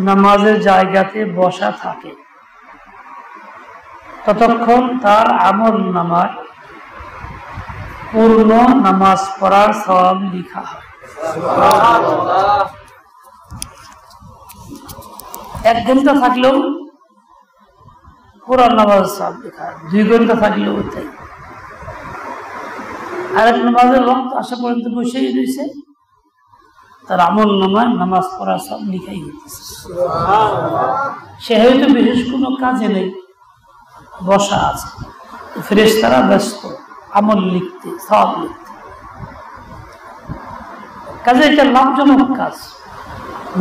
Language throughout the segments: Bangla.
নামাজের জায়গাতে বসা থাকে ততক্ষণ তার আমল নামায় পূর্ণ নামাজ পড়ার সওয়াব লেখা হয়। 1 ঘন্টা থাকলেও পুরো নামাজ সওয়াব লেখা হয়, 2 ঘন্টা থাকলেও তাই। আরেক নামাজের ওয়াক্ত আসা পর্যন্ত বসেই রয়েছে, তার আমল নামায় নামাজ পড়া সব লিখাই হইতেছে। সে হয়তো বিশেষ কোনো কাজে নেই, বসা আছে, ফেরেশতারা ব্যস্ত আমল লিখতে, সব লিখতে। কাজে এটা লাভজনক কাজ,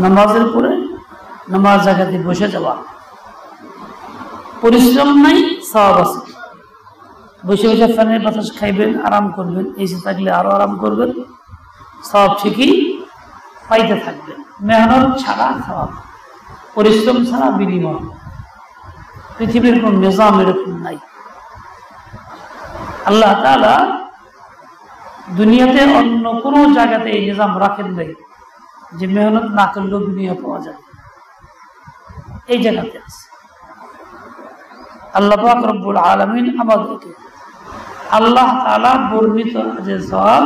নামাজের পরে নামাজ জায়গাতে বসে যাওয়া। পরিশ্রম নাই, সওয়াব আছে। বসে বসে ফ্যানের বাতাস খাইবেন, আরাম করবেন, এসে থাকলে আরো আরাম করবেন, সওয়াব ঠিকই পাইতে থাকবেন। মেহনত ছাড়া সওয়াব, পরিশ্রম ছাড়া বিনিময়। পৃথিবীর কোন নিজাম এরকম নাই। আল্লাহ তাআলা দুনিয়াতে অন্য কোনো জায়গাতে এই নিজাম রাখেন নাই যে মেহনত না করলেও দুনিয়া পাওয়া যাবে। এই জায়গাতে আছে। আল্লাহ পাক রব্বুল আলামিন আমাদেরকে আল্লাহ তাআলা বর্ণিত যে সওয়াব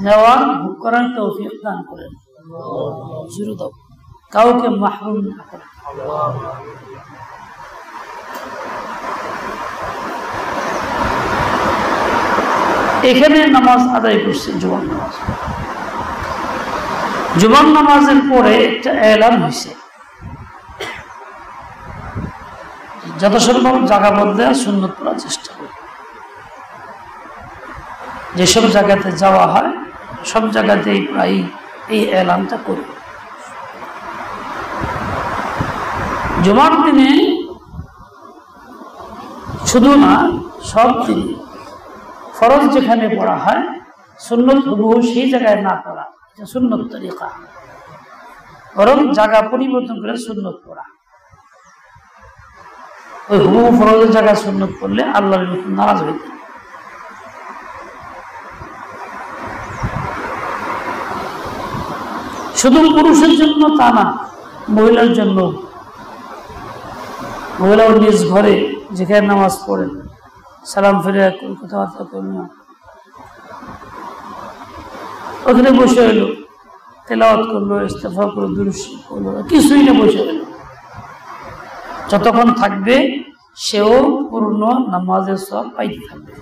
নেওয়ার ভোগ করার তৌফিক দান করেন, কাউকে মাহরুম না করেন। এখানে নামাজ আদায় করছে জুমার নামাজ। জুমার নামাজের পরে একটা এলান হয়েছে, যথাসম্ভব জায়গা বদলে সুন্নত পড়ার চেষ্টা করি। যেসব জায়গাতে যাওয়া হয় সব জায়গাতেই প্রায় এই এলানটা করি। জুমার দিনে শুধু না, সব দিনে ফরজ যেখানে পড়া হয় সুন্নত হুবহু সেই জায়গায় না পড়া, এটা সুন্নত তরিকা। বরং জায়গা পরিবর্তন করে সুন্নত পড়া। ওই হুবহু ফরজের জায়গায় সুন্নত পড়লে আল্লাহর নারাজ হইতেন। শুধু পুরুষের জন্য তা না, মহিলার জন্য। মহিলাও নিজ ঘরে যেখানে নামাজ পড়েন, সালাম ফিরে কথাবার্তা করল, ওখানে বসে এলো, তেলাওয়াত করলো, ইস্তেগফার করলো, দুরূদ করলো, কিছুই না, বসে এলো। যতক্ষণ থাকবে সেও পূর্ণ নামাজের সওয়াব পাইতে থাকবে।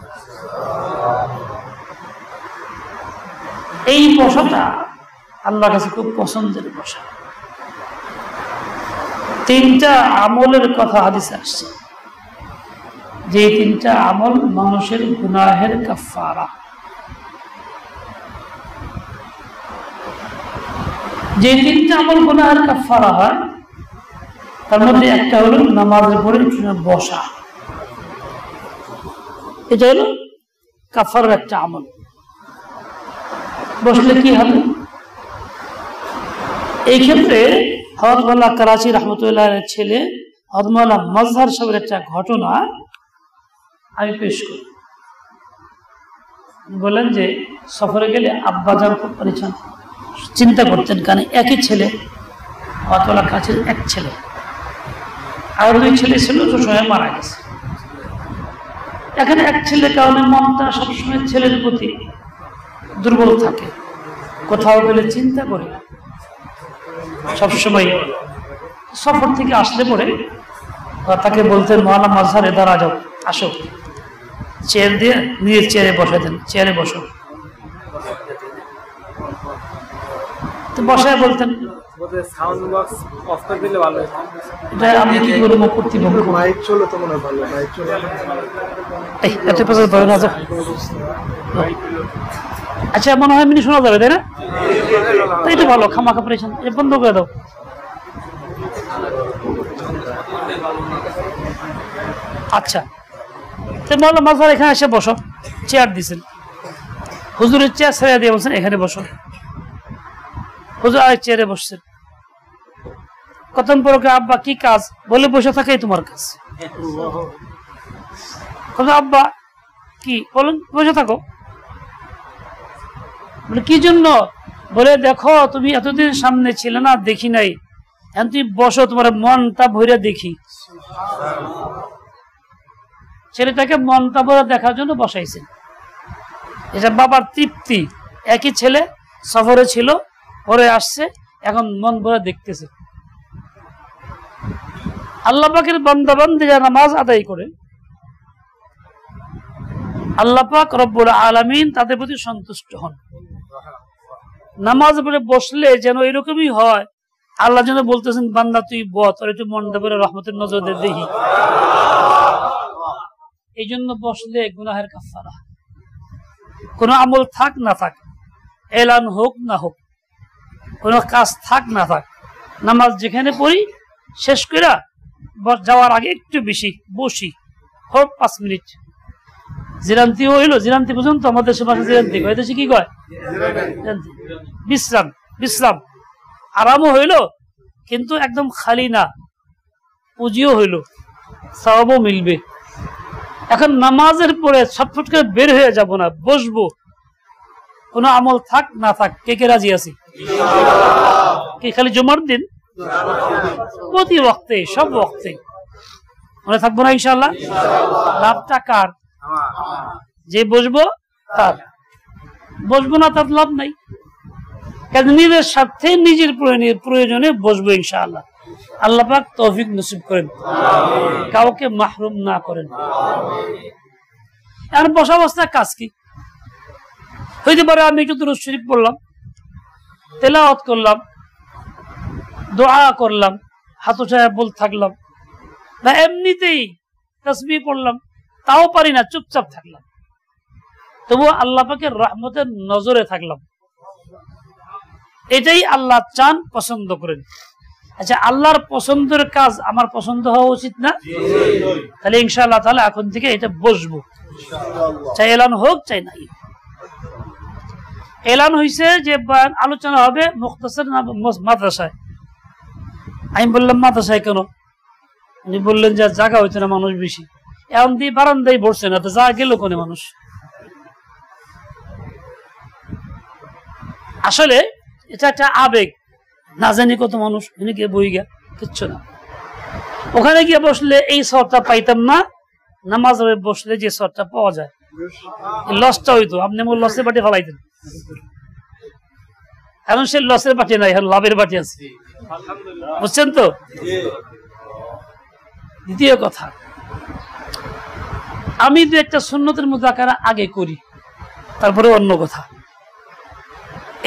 এই বসাটা আল্লাহর কাছে খুব পছন্দের বসা। 3টা আমলের কথা হাদিসে আসছে, যে 3টা আমল মানুষের গুনাহের কাফারা। যে 3টা আমল গুনাহের কাফারা হয় তার মধ্যে একটা হলো নামাজের পরে বসা। এটা হলো কাফারার একটা আমল। বসলে কি হবে? এই ক্ষেত্রে হযরত মাওলানা করাচি রহমতুল্লাহের ছেলে হযরত মাওলানা মাজহার সাহেবের একটা ঘটনা আমি পেশ করি। বলেন যে সফরে গেলে আব্বাজান খুব পরিচান চিন্তা করতেন, কারণ একই ছেলে, হযরত মাওলানা কাছের এক ছেলে, আর 2 ছেলে ছিল তো সময় মারা গেছে। এখানে এক ছেলের কারণে মনটা সবসময় ছেলের প্রতি দুর্বল থাকে। কোথাও গেলে চিন্তা করে সবসময় সফর থেকে আসলে পরে তাকে বলতেন, মাওলানা মাজহার এদারা যাও, আসো, চেয়ার দিয়ে নিজের চেয়ারে বসে দেন, চেয়ারে বসো। তো বসায় বলতেন, আমি কি করবো, কর্তৃপক্ষ আচ্ছা মনে হয় মিনি শোনা যাবে, তাই না? তাই তো ভালো, খামাখা পরেছেন, বন্ধ করে দাও। আচ্ছা, তো মাওলানা মাজহার এখানে এসে বসো, চেয়ার দিয়েছেন। হুজুরের চেয়ার ছেড়ে দিয়ে বলছেন এখানে বসো। হুজুর আরেক চেয়ারে বসছেন। কতক্ষণ পর আব্বা কি কাজ? বলে বসে থাকাই তোমার কাজ। আব্বা কি বলেন? বসে থাকো। বলে কি জন্য? বলে দেখো তুমি এতদিন সামনে ছিলে না, দেখি নাই, এখন তুই বসো, তোমার মনটা ভরে দেখি। ছেলেটাকে মনটা ভরে দেখার জন্য বসাইছেন। এটা বাবার তৃপ্তি। একই ছেলে সফরে ছিল, পরে আসছে, এখন মন ভরে দেখতেছে। আল্লাহ পাকের বান্দা বান্দী যারা নামাজ আদায় করে, আল্লাহ পাক রব্বুল আলামিন তাদের প্রতি সন্তুষ্ট হন। নামাজ পড়ে বসলে যেন এরকমই হয়, আল্লাহ যেন বলতেছেন বান্দা তুই বস, তোর একটু মনটা ভরে রহমতের নজর দেখি। এই জন্য বসলে গুনাহের কাফারা। কোন আমল থাক না থাক, এলান হোক না হোক, কোন কাজ থাক না থাক, নামাজ যেখানে পড়ি শেষ করে যাওয়ার আগে একটু বেশি বসি, হোক 5 মিনিট। জিরান্তি হইলো, জিরান্তি পর্যন্ত আমাদের দেশে ভাষা জিরান্তি কয়, দেশে কি কয়? বিশ্রাম। বিশ্রাম আরামও হইলো, কিন্তু একদম খালি না, পুঁজিও হইলো, সওয়াবও মিলবে। এখন নামাজের পরে ছটফট করে বের হয়ে যাব না, বসবো, কোন আমল থাক না থাক। কে কে রাজি আছি? কি খালি জুমার দিন? প্রতি ওয়াক্তে, সব ওয়াক্তে মনে থাকবো না ইনশাআল্লাহ? লাভটা কার? যে বসবো তার। বসবো না তার লাভ নাই। নিজের স্বার্থে, নিজের প্রয়োজনে বসবো ইনশাআল্লাহ। আল্লাহ পাক তৌফিক নসিব করেন, কাউকে মাহরুম না করেন। এখন বসা অবস্থায় কাজ কি হইতে পারে? আমি একটু দুরূদ শরীফ পড়লাম, তেলাওয়াত করলাম, দোয়া করলাম, হাত উঠায় বলতে থাকলাম, বা এমনিতেই তাসবিহ পড়লাম, তাও পারি না, চুপচাপ থাকলাম, তবু আল্লাহ পাকের রহমতের নজরে থাকলাম। এটাই আল্লাহ চান, পছন্দ করেন। আচ্ছা, আল্লাহর পছন্দের কাজ আমার পছন্দ হওয়া উচিত না? তাহলে ইনশাআল্লাহ তাআলা এখন থেকে এটা বসবো, চাই এলান হোক চাই নাই। এলান হয়েছে যে আলোচনা হবে মুখতাসার মাদ্রাসায়। আমি বললাম মাদ্রাসায় কেন? উনি বললেন যে জায়গা হইতো না, মানুষ বেশি। এখন দিয়ে বারান্দায় বসছে না, তো যা গেল কোনে মানুষ। আসলে এটা একটা আবেগ, না জানি কত মানুষ এনে গিয়ে বই গা, কিচ্ছু না। ওখানে গিয়ে বসলে এই সরটা পাইতাম না, নামাজ বসলে যে সরটা পাওয়া যায়, লসটা হইতো। আপনি মোর লসের বাটি ফেলাইতেন, এখন সে লসের বাটি নাই, এখন লাভের বাটি আছে, বুঝছেন তো? দ্বিতীয় কথা, আমি দু একটা সুন্নতের মুযাকারা আগে করি, তারপরে অন্য কথা।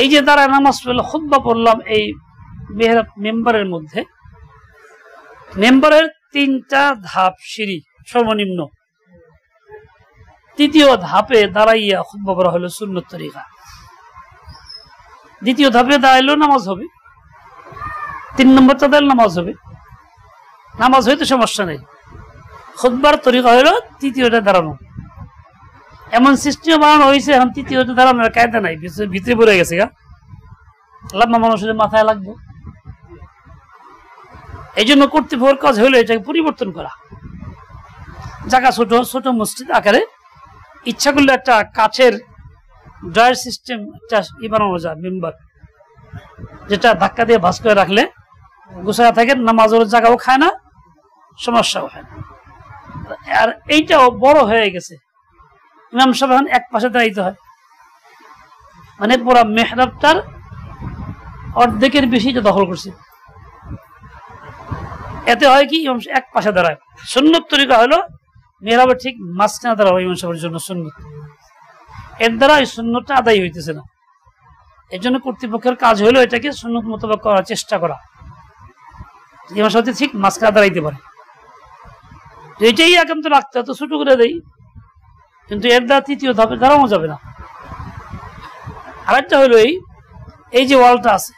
এই যে দাঁড়ায় নামাজ পড়লে খুতবা পড়লাম, এই মেম্বারের মধ্যে, মেম্বারের 3টা ধাপ সিঁড়ি সর্বনিম্ন। তৃতীয় ধাপে দাঁড়াইয়া খুতবা পড়া হলো সুন্নত তরিকা। দ্বিতীয় ধাপে দাঁড়াইলেও নামাজ হবে, 3 নম্বরটা দাঁড়ালে নামাজ হবে। নামাজ হইতে সমস্যা নেই, খুতবার তরিকা হলো তৃতীয়টা দাঁড়ানো। এমন সিস্টেম বানানো হয়েছে, এখন তৃতীয়টা দাঁড়ানোর কায়দা নাই, ভিতরে পড়ে গেছে গা, লাম্বা মানুষের মাথায় লাগবে। এই জন্য কর্তৃপক্ষের কাজ হলো এটাকে পরিবর্তন করা। জায়গা ছোট ছোট মসজিদ আকারে, ইচ্ছা করলে একটা কাছের ড্রয়ার সিস্টেম একটা বানানো যায়, মেম্বার, যেটা ধাক্কা দিয়ে ভাঁজ করে রাখলে গোছায়া থাকে, নামাজের জায়গাও খায় না, সমস্যাও হয় না। আর এইটাও বড় হয়ে গেছে, ইমাম সাহেব এখন এক পাশে দাঁড়াইতে হয়, মানে পুরা মেহরাবটার অর্ধেকের বেশি দখল করছে। এতে হয় কি, ইমাম এক পাশে দাঁড়ায়। সুন্নত তরিকা হলো মেহরাবের ঠিক মাঝখানে দাঁড়াবো ইমাম সাহেবের জন্য সুন্নত। এর দ্বারা এই সুন্নতটা আদায় হইতেছে না। এর জন্য কর্তৃপক্ষের কাজ হলো এটাকে সুন্নত মোতাবেক করার চেষ্টা করা, ইমাম সাহেব ঠিক মাঝখানে দাঁড়াইতে পারে। এটাই একান্ত রাখতে এত ছোট করে দেই, কিন্তু এর দ্বারা তৃতীয় ধাপে দাঁড়ানো যাবে না। আরেকটা হলো এই যে ওয়ালটা আছে,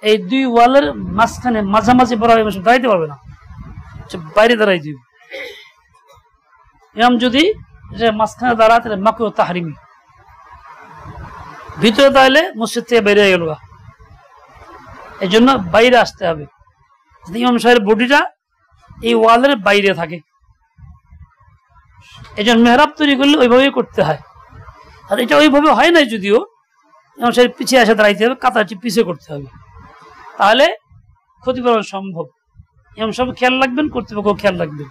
এই 2 ওয়ালের মাঝখানে মাঝামাঝি বড় দাঁড়াইতে পারবে না, বাইরে দাঁড়াই দিবে। ইমাম যদি মাঝখানে দাঁড়ায় তাহলে মাকরুহ তাহরিমি, ভিতরে দাঁড়ালে মসজিদ থেকে বেরিয়ে গেল। এই জন্য বাইরে আসতে হবে, ইমাম সাহেবের বডিটা এই ওয়ালের বাইরে থাকে। এই জন্য মেহরাব তৈরি করলে ওইভাবেই করতে হয়। আর এটা ওইভাবে হয় নাই, যদিও ইমাম সাহেব পিছিয়ে আসে দাঁড়াইতে হবে, কাতারটি পিছিয়ে করতে হবে, তাহলে ক্ষতিপূরণ সম্ভব, এমন সব খেয়াল রাখবেন, কর্তৃপক্ষ খেয়াল রাখবেন।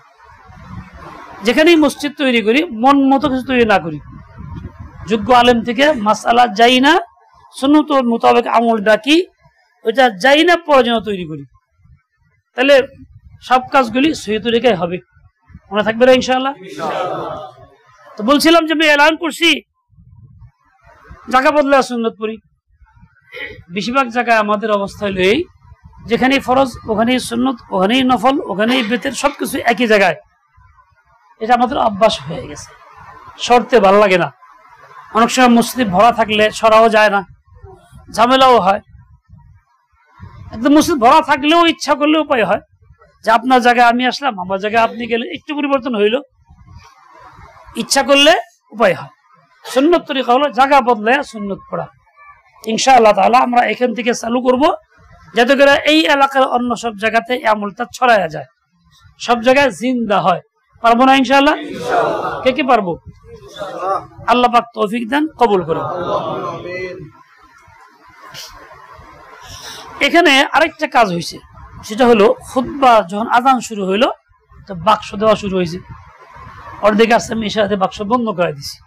যেখানেই মসজিদ তৈরি করি মন মতো কিছু তৈরি না করি, যোগ্য আলেম থেকে মাসআলা যাই না, সুন্নত মোতাবেক আমল ডাকি, ওইটা যাই না প্রয়োজন তৈরি করি, তাহলে সব কাজগুলি সহি তরিকায় হবে। মনে থাকবে না ইনশাআল্লাহ? তো বলছিলাম যে আমি এলান করছি জায়গা বদলে সুন্নত পড়ি। বেশিরভাগ জায়গায় আমাদের অবস্থা হলো এই, যেখানেই ফরজ ওখানেই সুন্নত, ওখানেই নফল, ওখানেই বেতের, সবকিছু একই জায়গায়। এটা আমাদের অভ্যাস হয়ে গেছে, সরতে ভালো লাগে না। অনেক সময় মসজিদ ভরা থাকলে সরাও যায় না, ঝামেলাও হয়। একদম মসজিদ ভরা থাকলেও ইচ্ছা করলে উপায় হয় যে আপনার জায়গায় আমি আসলাম, আমার জায়গায় আপনি গেলে, একটু পরিবর্তন হইল, ইচ্ছা করলে উপায় হয়। সুন্নত তরিকা হলো জায়গা বদলে সুন্নত পড়া। ইনশাআল্লাহ তাআলা আমরা এখান থেকে চালু করব, যাতে করে এই এলাকার অন্য সব জায়গাতে এই আমলটা ছড়ায়া যায়, সব জায়গায় জিন্দা হয়। পারবো না ইনশাআল্লাহ? কে কে পারবো? আল্লাহ পাক তৌফিক দেন, কবুল করুন। এখানে আরেকটা কাজ হয়েছে, সেটা হলো খুতবা যখন আজান শুরু হইলো তো বাক্স দেওয়া শুরু হয়েছে। অর্ধেক আসছে, আমি এসে বাক্স বন্ধ করে দিছি,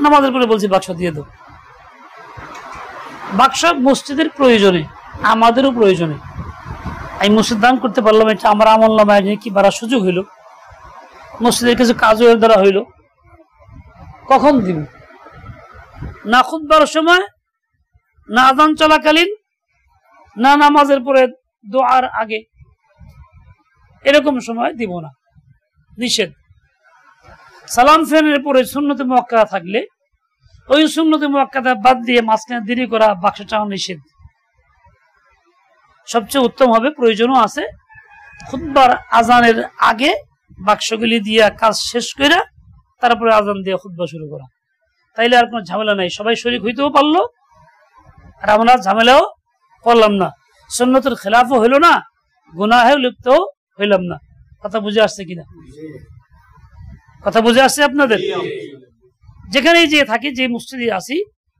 নামাজের পরে বলছি বাক্স দিয়ে দাও। বাক্স মসজিদের প্রয়োজনে, আমাদেরও প্রয়োজনে। আমি মসজিদ দান করতে পারলাম, এটা আমার আমল নামায় কি বাড়ার সুযোগ হইল, মসজিদের কিছু কাজও এর দ্বারা হইল। কখন দিব? না খুতবার সময়, না আযান চলাকালীন, না নামাজের পরে দোয়ার আগে, এরকম সময় দিব না, নিষেধ। সালাম ফেরানোর পরে সুন্নতে মুআক্কাদা থাকলে ওই সুন্নতে মুআক্কাদা বাদ দিয়ে মাঝখানে দেরি করা, বাক্স চাওয়া নিষেধ। সবচেয়ে উত্তম হবে, প্রয়োজনও আছে, খুতবার আজানের আগে বাক্সগুলি দিয়ে কাজ শেষ করে তারপরে আজান দিয়ে খুতবা শুরু করা, তাইলে আর কোনো ঝামেলা নাই, সবাই শরীক হইতেও পারলো আর আমরা ঝামেলাও করলাম না, সুন্নতের খেলাফও হইল না, গুনাহেও লিপ্তও হইলাম না। কথা বুঝে আসছে কিনা? কথা বুঝে আসছে আপনাদের? যেখানেই যে থাকি, যে মসজিদে আসি,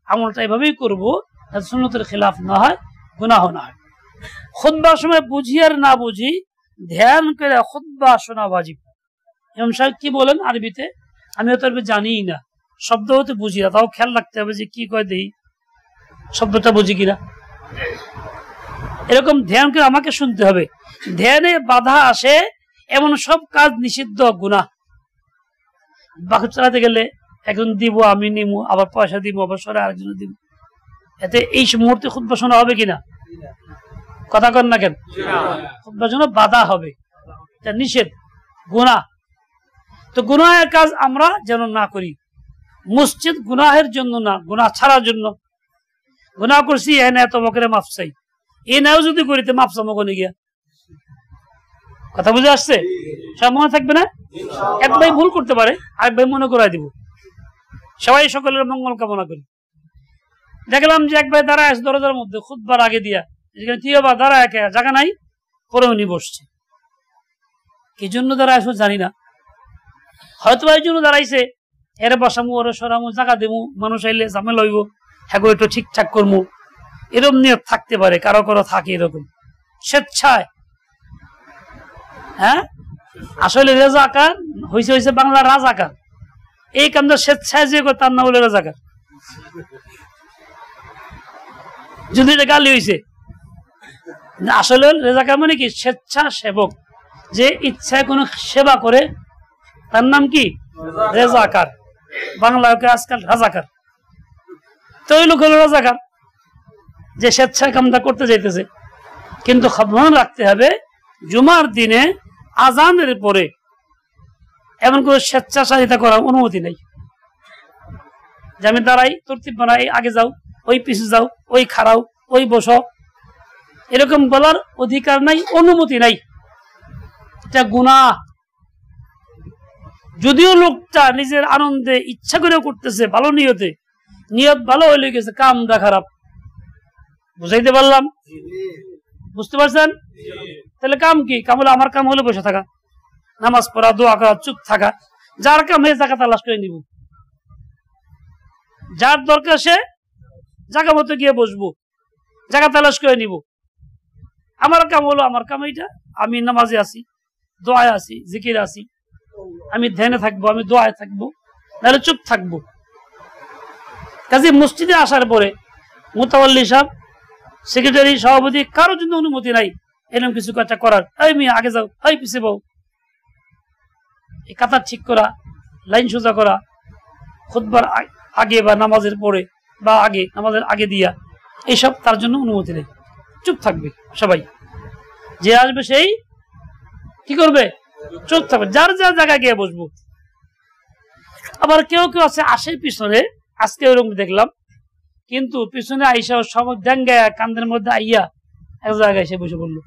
আমলটা এভাবেই করবো যাতে সুন্নতের খেলাফ না হয়, গুনাহ না হয়। খুতবার সময় বুঝি আর না বুঝি ধ্যান করে খুতবা শোনা ওয়াজিব। ইমাম সাহেব কি বলেন আরবিতে, আমি হয়তো আরবি জানিই না, শব্দ হতে বুঝি না, তাও খেয়াল রাখতে হবে যে কি কয় দেই, শব্দটা বুঝি কিনা। এরকম ধ্যান করে আমাকে শুনতে হবে। ধ্যানে বাধা আসে এমন সব কাজ নিষিদ্ধ, গুনাহ। বাক্স চালাতে গেলে একজন দিব, আমি নিব, আবার পয়সা দিব, আবার সরে আরেকজন দিব, এতে এই মুহূর্তে খুতবা শোনা হবে কিনা? কথা কন না কেন? খুতবার জন্য বাধা হবে, এটা নিষেধ, গুনাহ। তো গুনাহের কাজ আমরা যেন না করি। মসজিদ গুনাহের জন্য না, গুনাহ ছাড়ার জন্য। গুনাহ করছি এ না, তোমাকে মাফ চাই, এ নাও যদি করিতে মাফ চামো কোনে গিয়া। কথা বুঝে আসছে? সব মনে থাকবে না? এক ভাই ভুল করতে পারে, আরেক ভাই মনে করাই দিব। সবাই সকলের মঙ্গল কামনা করি। দেখলাম যে এক ভাই দাঁড়ায় আছে দরজার মধ্যে, খুতবার আগে দিয়া, কি বা দাঁড়ায়, জায়গা নাই, পরে উনি বসছে। কি জন্য দাঁড়ায় জানি না, হয়তো এই জন্য দাঁড়াইছে, এর বসামু, ওরে সরামু, জায়গা দেবো, মানুষ আইলে ঝামেলা হইব, হ্যাঁ একটু ঠিকঠাক করবো, এরকম নিয়ত থাকতে পারে, কারো কারো থাকে এরকম স্বেচ্ছায়। হ্যাঁ, আসলে রেজাকার হয়েছে বাংলা রাজাকার, এই কামটা স্বেচ্ছায় যে করে তার নাম হলো রাজাকার। যদি এটা গালি হয়েছে, আসলে রেজাকার মানে কি? স্বেচ্ছা সেবক, যে ইচ্ছায় কোনো সেবা করে তার নাম কি? রেজাকার। বাংলা আজকাল রাজাকার। তো ওই লোক হলো রাজাকার, যে স্বেচ্ছায় কামটা করতে যাইতেছে। কিন্তু মনে রাখতে হবে, জুমার দিনে আজানের পরে এমন করে স্বেচ্ছাচারিতা করার অনুমতি নেই, যে আমি দাঁড়াই, তরতিব বানাই, আগে যাও, ওই পিছু যাও, ওই খাড়াও, ওই বসো, এরকম বলার অধিকার নাই, অনুমতি নাই। এটা গুনাহ। যদিও লোকটা নিজের আনন্দে ইচ্ছা করে করতেছে, ভালো নিয়তে, নিয়ত ভালো হইলে গেছে, কামটা খারাপ। বুঝাইতে পারলাম? বুঝতে পারছেন? তাহলে কাম কি? কাম হলো, আমার কাম হলো বসে থাকা, নামাজ পড়া, দোয়া করা, চুপ থাকা। যার কাম হয়ে জায়গা তালাশ করে নিব, যার দরকার সে জায়গা মতো গিয়ে বসবো, জায়গা তালাশ করে নিব। আমার কাম হলো, আমার কাম এইটা, আমি নামাজে আছি, দোয়ায় আছি, জিকির আছি, আমি ধ্যানে থাকবো, আমি দোয়ায় থাকবো, নাহলে চুপ থাকবো। কাজে মসজিদে আসার পরে মুতাওয়াল্লি সাহেব, সেক্রেটারি, সভাপতি, কারোর জন্য অনুমতি নাই এরকম কিছু একটা করার। এই মেয়ে আগে যাও, এই পিছিয়ে পাও, এই কাতার ঠিক করা, লাইন সোজা করা, খুতবার আগে বা নামাজের পরে বা আগে, নামাজের আগে দিয়া, এইসব তার জন্য অনুমতি নেই। চুপ থাকবে সবাই, যে আসবে সেই কি করবে, চুপ থাকবে, যার যার জায়গায় গিয়ে বসবো। আবার কেউ কেউ আছে আসে পিছনে, আজকে ওরকম দেখলাম, কিন্তু পিছনে আইসা সব ডাঙ্গায় কান্দের মধ্যে আইয়া এক জায়গায় এসে বসে বললো।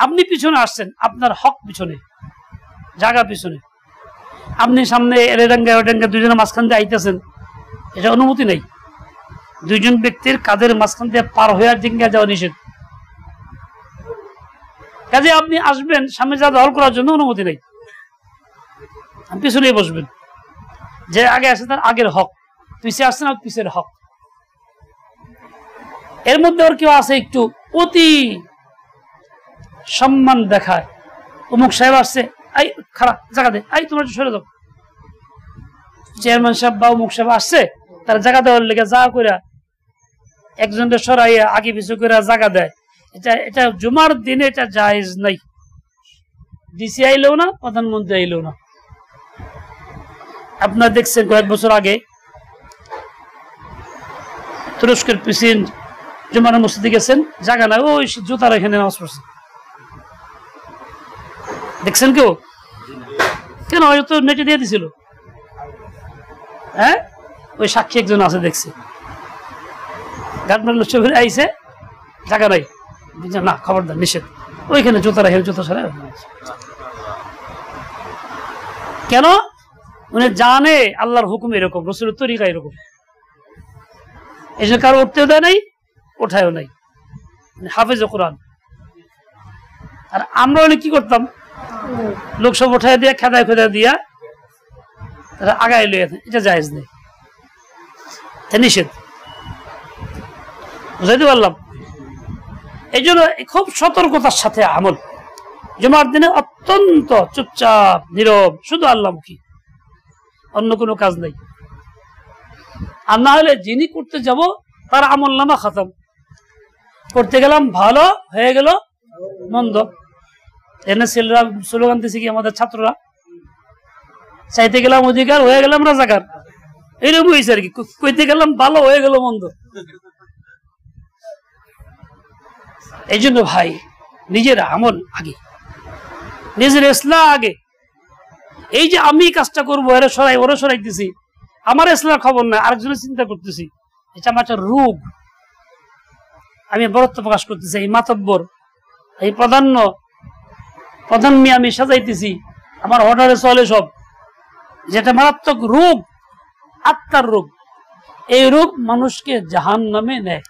আপনি পিছনে আসছেন, আপনার হক পিছনে, জায়গা পিছনে, আপনি সামনে এরে ডাঙ্গা ও ডাঙ্গা দুজনের মাঝখান দিয়ে আইতেছেন, এটা অনুমতি নেই। দুইজন ব্যক্তির কাদের মাঝখান দিয়ে পার হয়ে ডিঙ্গা যাওয়া নিষেধ। কাজে আপনি আসবেন, সামনে যা দখল করার জন্য অনুমতি নেই, পিছনেই বসবেন। যে আগে আসে তার আগের হক, পিছিয়ে আসছে না পিছের হক। এর মধ্যে ওর কেউ আছে একটু অতি সম্মান দেখায়, অমুক সাহেব আসছে, এই খারাপ জায়গা দে, এই তোমার সরে যাও। চেয়ারম্যান সাহেব বা অমুক সাহেব আসছে, তার জায়গা দেওয়ার লেগে যা করে একজনকে সরাইয়া আগে পিছু করে জায়গা দেয়, এটা জুমার দিনে এটা জায়েজ নাই। ডিসি আইলেও না, প্রধানমন্ত্রী আইলেও না। আপনারা দেখছেন কয়েক বছর আগে তুরস্কের প্রেসিডেন্ট জুমার মসজিদে গেছেন, জায়গা নাই, ওই জুতার এখানে নামাজ পড়ছে। দেখছেন কেউ? কেন? হয়তো নেটে দিয়ে দিছিল। হ্যাঁ, ওই সাক্ষী একজন আছে, দেখছে, গার্ডম্যান ছবি আইসে, জায়গা নাই, না খবরদার নিষেধ, ওইখানে জুতা রাখেন, জুতা ছাড়া। কেন? উনি জানে আল্লাহর হুকুম এরকম, রসুলের তরিকা এরকম, এই জন্য কারো উঠতেও দেয় নাই, ওঠায়ও নাই, হাফেজ কোরআন। আর আমরা অনেক কি করতাম, লোক সব উঠায় দিয়া খেদায় খেদায় দিয়া তারা আগায় লইয়া, এটা জায়েজ নেই, নিষেধ। বুঝাইতে পারলাম? এই জন্য খুব সতর্কতার সাথে আমল। জুমার দিনে অত্যন্ত চুপচাপ নীরব, শুধু আল্লাহমুখী, অন্য কোনো কাজ নেই। আর না হলে যিনি করতে যাব তার আমল নামা খতম। করতে গেলাম ভালো, হয়ে গেল মন্দ। এনে ছেলেরা স্লোগান দিচ্ছে কি, আমাদের ছাত্ররা, চাইতে গেলাম অধিকার, হয়ে গেলাম রাজাকার, এইরকম হয়েছে আর কি। কইতে গেলাম ভালো, হয়ে গেল মন্দ। এই জন্য ভাই, নিজের আমল আগে, নিজের ইসলাম আগে। এই যে আমি কাজটা করবো, এরা সরাই ওরা সরাইতেছি, আমার ইসলাম খবর নাই, আরেকজনের চিন্তা করতেছি, এটা আমার একটা রোগ। আমি বরত্ব প্রকাশ করতেছি, এই মাতব্বর, এই প্রধান মেয়ে আমি সাজাইতেছি, আমার অর্ডারে চলে সব, যেটা মারাত্মক রোগ, আত্মার রোগ। এই রোগ মানুষকে জাহান্নামে নেয়।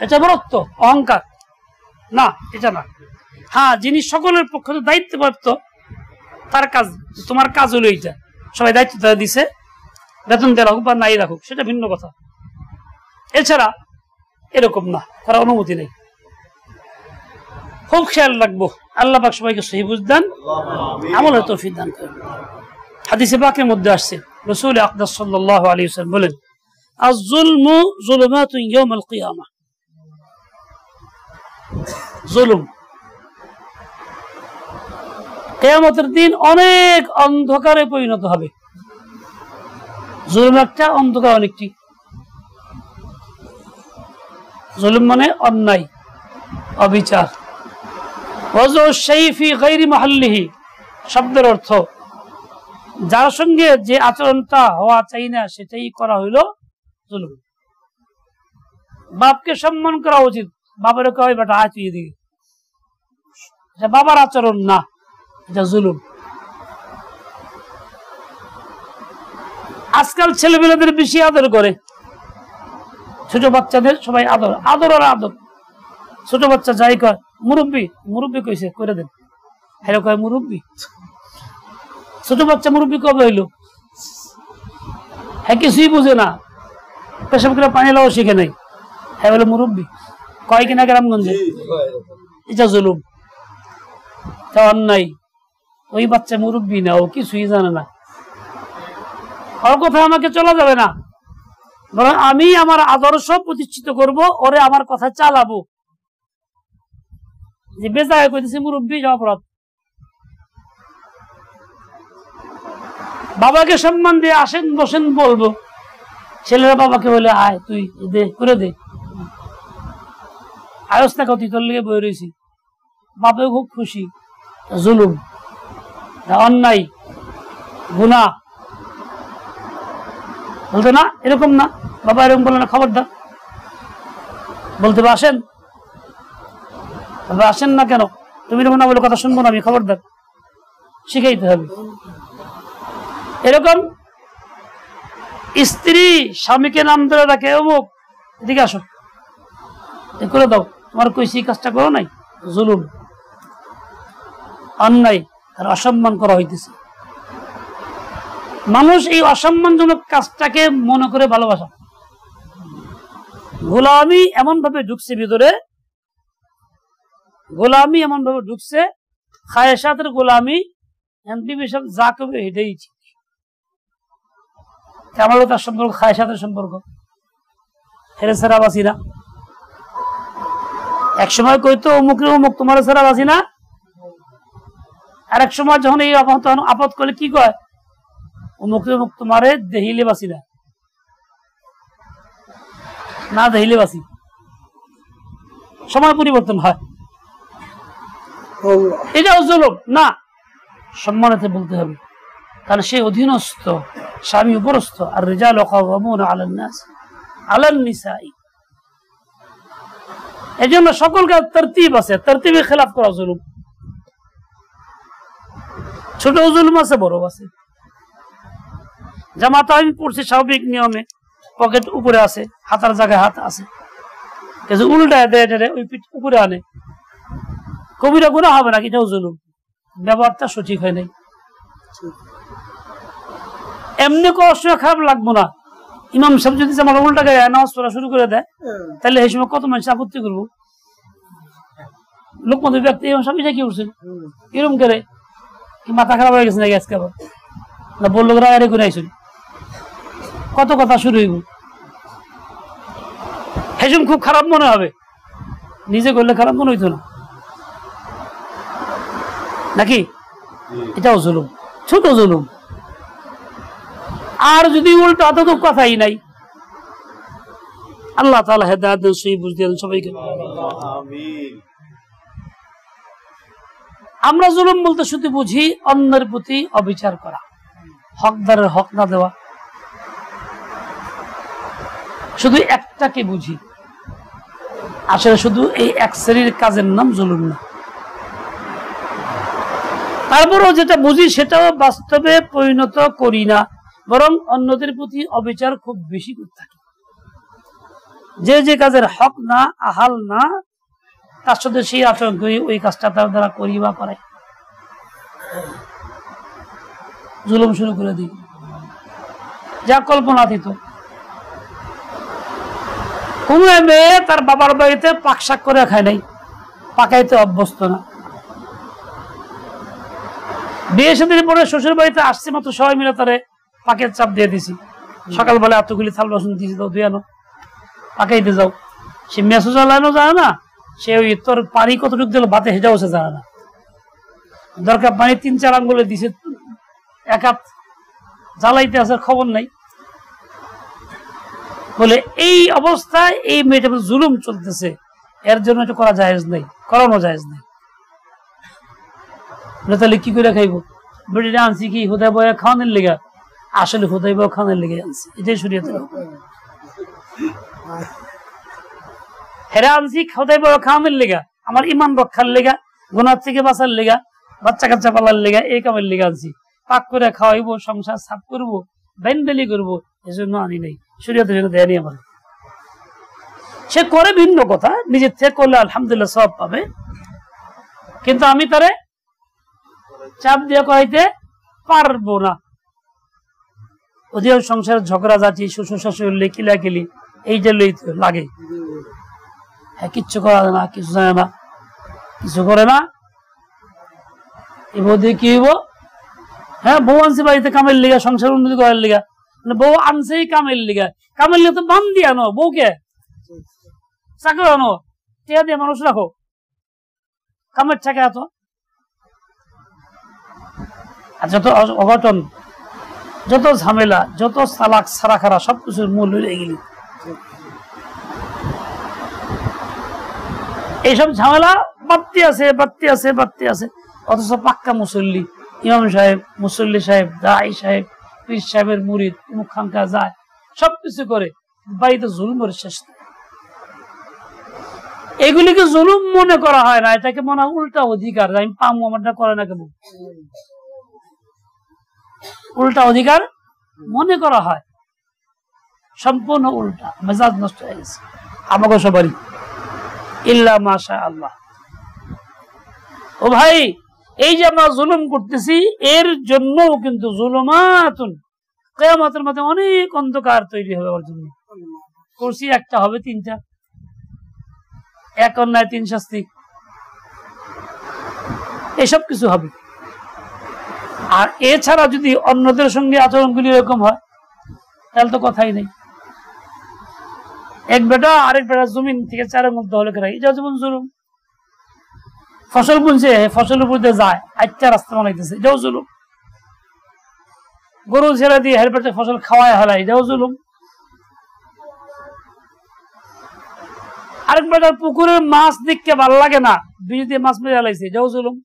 এটা বরত্ব, অহংকার না, এটা না। হ্যাঁ, যিনি সকলের পক্ষে দায়িত্বপ্রাপ্ত, তার কাজ, তোমার কাজ হলো এইটা, সবাই দায়িত্ব তারা দিছে, বেতন দেওয়া রাখুক বা নাই রাখুক, সেটা ভিন্ন কথা। এছাড়া এরকম না, তারা অনুমতি নেই। খুব খেয়াল রাখবো। আল্লাহ পাক সবাইকে সহি বুঝ দেন, আমলের তৌফিক দান করেন। হাদিসে পাকের মধ্যে আসছে, রাসূল আকরাম সাল্লাল্লাহু আলাইহি ওয়াসাল্লাম বলেন, আয-যুলমু যুলুমাতুন ইয়াউমাল কিয়ামাহ। জুলুম কিয়ামতের দিন অনেক অন্ধকারে পরিণত হবে। জুলুম একটা, অন্ধকার অনেকটি। জুলুম মানে অন্যায়, অবিচার। ওয়াজু শাইই ফি গায়রি মাহাল্লিহি শব্দের অর্থ, যার সঙ্গে যে আচরণটা হওয়া চাই না সেটাই করা হইলো জুলুম। বাপকে সম্মান করা উচিত, বাবার কয় বেটা আয় তুই এদিকে, এটা বাবার আচরণ না, এটা জুলুম। আজকাল ছেলেমেয়েদের বেশি আদর করে, ছোট বাচ্চাদের সবাই আদর, আদর আর আদর। ছোট বাচ্চা যাই কয়, মুরব্বী, মুরব্বী কইছে করে দেন, হ্যাঁ কয় মুরব্বী। ছোট বাচ্চা মুরব্বী কবে হইল? হ্যাঁ কিছুই বুঝে না, পেশাব করে পানি লাও শিখে নাই, হ্যাঁ বলে মুরব্বী কয় কিনা গ্রামগঞ্জে, এটা জুলুম, তা অন্যায়। ওই বাচ্চা মুরব্বী না, ও কিছুই জানে না, ওর কথা আমাকে চলা যাবে না, বরং আমি আমার আদর্শ প্রতিষ্ঠিত করব, ওরে আমার কথা চালাবো। যে বেজায় কইতেছি মুরব্বী অপরাধ। বাবাকে সম্মান দিয়ে আসেন বসেন বলবো, ছেলেরা বাবাকে বলে আয় তুই দে করে দে, আয়স না কত তোর লেগে বই রয়েছি, বাপেও খুব খুশি। জুলুম, অন্যায়, গুনাহ। বলতো না এরকম না, বাবা এরকম বলে না, খবরদার বলতে আসেন, আসেন না কেন, তুমি এরকম না বলে কথা শুনবো না আমি, খবরদার শিখাইতে হবে। এরকম স্ত্রী স্বামীকে নাম ধরে রাখে, অমুক এদিকে আসো করে দাও, তোমার কইছি কাজটা করো নাই, জুলুম, অন্যায়, আর অসম্মান করা হইতেছে। মানুষ এই অসম্মানজনক কাজটাকে মনে করে ভালোবাসা। গোলামি এমন ভাবে ঢুকছে ভিতরে, গোলামি এমন ভাবে ঢুকছে, খায়েশাতের গোলামি, সব যা করবে এটাই ঠিক। আমারও তার সম্পর্ক, খায়েশাতের সম্পর্ক, হেরে ছাড়া বাঁচি না। এক সময় কইতো অমুক অমুক তোমার ছাড়া বাঁচি না, আর এক সময় যখন এই আপদ করলে কি কয়, অমুক অমুক তোমারে দেহিলে বাঁচি না, না দেহিলে বাঁচি। সময় পরিবর্তন হয়, এটাও জুলুম না, সম্মানিত বলতে হবে, কারণ সে অধীনস্থ, স্বামী উপরস্থ। আর রিজালু কাওয়ামুনা আলান নাস আলান নিসাই, এজন্য সকলকে তরতিব আছে, তরতিবের খেলাফ করা জুলুম। ছোট জুলুম আছে, বড় আছে। জামাতে আমি পড়ছি স্বাভাবিক নিয়মে, পকেট উপরে আছে, হাতার জায়গায় হাত আছে, কিন্তু উল্টায় দেয় ওই পিঠ উপরে আনে, কবিরা গুনাহ হবে না, এটাও জুলুম, ব্যবহারটা সঠিক হয় নাই। এমনি কষ্ট খারাপ লাগবো না, ইমাম সাহেব যদি আমার উল্টা গায়ে নামাজ পড়া শুরু করে দেয়, তাহলে এই সময় কত মানুষ আপত্তি করবো, লোকমত ব্যক্তি ইমাম সাহেব এটা কি করছেন এরকম করে, কি মাথা খারাপ হয়ে গেছে নাকি আজকে আবার, না বললো রাগারে করে আইসুন, কত কথা শুরু হইব, হেসুম খুব খারাপ মনে হবে, নিজে করলে খারাপ মনে হইতো না নাকি? এটাও জুলুম, ছোট জুলুম। আর যদি উল্টো অত তো কথাই নাই। আল্লাহ তাআলা হেদায়েত দেন, সহি বুঝ দেন সবাইকে। আমরা জুলুম বলতে শুধু বুঝি অন্যের প্রতি অবিচার করা, হকদারের হক না দেওয়া, শুধু একটাকে বুঝি। আসলে শুধু এই এক শ্রেণীর কাজের নাম জুলুম না। তারপরও যেটা বুঝি সেটাও বাস্তবে পরিণত করি না, বরং অন্যদের প্রতি অবিচার খুব বেশি করতে থাকি। যে যে কাজের হক না, আহাল না, তার সাথে সেই আচরণ করি, ওই কাজটা তার দ্বারা করি বা করাই, জুলুম শুরু করে দিই, যা কল্পনাতীত। কোন মেয়ে তার বাবার বাড়িতে পাকশাক করে খায় নাই, পাকাইতে অভ্যস্ত না। বিয়ে শাদীর পরে শ্বশুর বাড়িতে আসছে মাত্র, সবাই মিলে তারে পাকের চাপ দিয়ে দিছি, সকালবেলা এতগুলি থাল বাসন দিয়েছি, তো ধুয়ে আনো, পাকাইতে যাও। সে মেসো জ্বালানো যায় না, সে ওই তোর পানি কতটুকু দিল ভাতে হেজাও সে জানে না, দরকার পানি 3-4 আঙ্গুলে দিছে, এক হাত জ্বালাইতে আছে, খবর নাই। বলে এই অবস্থায় এই মেয়েটা জুলুম চলতেছে, এর জন্য এটা করা জায়েজ নেই, করানো জায়েজ নেই। তাহলে কি করে খাইব? বেটিটা আনছি কি হুদায় বয়া খাওয়ানোর লেগা? আসলে হুদায় বয়া খাওয়ানোর লেগে আনছি, এটাই শরীয়তের হুকুম। হেরা আনছি হুদায় বয়া খাওয়ানোর লেগা, আমার ইমান রক্ষার লেগা, গুনার থেকে বাঁচার লেগা, বাচ্চা কাচ্চা পালার লেগা, এই কামের লেগা আনছি। পাক করে খাওয়াইবো, সংসার সাফ করবো, বেন্ডেলি করবো, এজন্য আনি নাই, শরীয়তের জন্য দেয়নি আমার। সে করে ভিন্ন কথা, নিজের থেকে করলে আলহামদুলিল্লাহ সওয়াব পাবে, কিন্তু আমি তারে চাপ দিয়ে করাইতে পারবো না। ওদের সংসারের ঝগড়া জাতি, শ্বশুর শাশুড়ি কিলাকিলি, এই যে লাগে। হ্যাঁ কিচ্ছু করা যায় না, কিছু জানে না, কিছু করে না, এবার দিয়ে কি হইব? হ্যাঁ বউ আনছে বাড়িতে কামের লিগা, সংসার উন্নতি করার লিগা, মানে বউ আনছেই কামের লিগা, কামের লিগা তো বান দিয়ে আনো, বউকে চাকর আনো, টিয়া দিয়ে মানুষ রাখো, কামের টাকা এত। আর যত অঘটন, যত ঝামেলা, যত চালাক ছাড়া খারা, সবকিছুর মূল হইলে এগুলি। এইসব ঝামেলা বাড়তি আছে, বাড়তি আছে, বাড়তি আছে, অথচ পাক্কা মুসল্লি, ইমাম সাহেব, মুসল্লি সাহেব, দাই সাহেব, পীর সাহেবের মুরিদ, মুখ খাঙ্কা যায়, সবকিছু করে, বাড়িতে জুলুমের শেষ। এগুলিকে জুলুম মনে করা হয় না, এটাকে মনে হয় উল্টা অধিকার, আমি পামু, আমারটা করে না কেন, উল্টা অধিকার মনে করা হয়, সম্পূর্ণ উল্টা, মেজাজ নষ্ট হয়ে গেছে আমাকে সবারই, ইল্লা মাশা আল্লাহ। ও ভাই, এই যে আমরা জুলুম করতেছি, এর জন্য কিন্তু জুলুমাতুন, কিয়ামতের মধ্যে অনেক অন্ধকার তৈরি হবে ওর জন্য। করছি একটা হবে তিনটা, এক অন্যায় তিন শাস্তি, এসব কিছু হবে। আর এছাড়া যদি অন্যদের সঙ্গে আচরণগুলি এরকম হয়, তাহলে তো কথাই নেই। এক বেটা আরেক বেটা জমিন থেকে চারের মধ্যে হলে কেন, এটা যেমন জুলুম। ফসল বুনছে, ফসলের উপর দিয়ে যায়, আচ্ছা রাস্তা বানাইতেছে, এটাও জুলুম। গরু ছেড়ে দিয়ে হেলপেটে ফসল খাওয়ায় হেলায়, এটাও জুলুম। আরেক বেটার পুকুরের মাছ দেখতে ভালো লাগে না, বিষ দিয়ে মাছ মেরে হেলাইছে, এটাও জুলুম।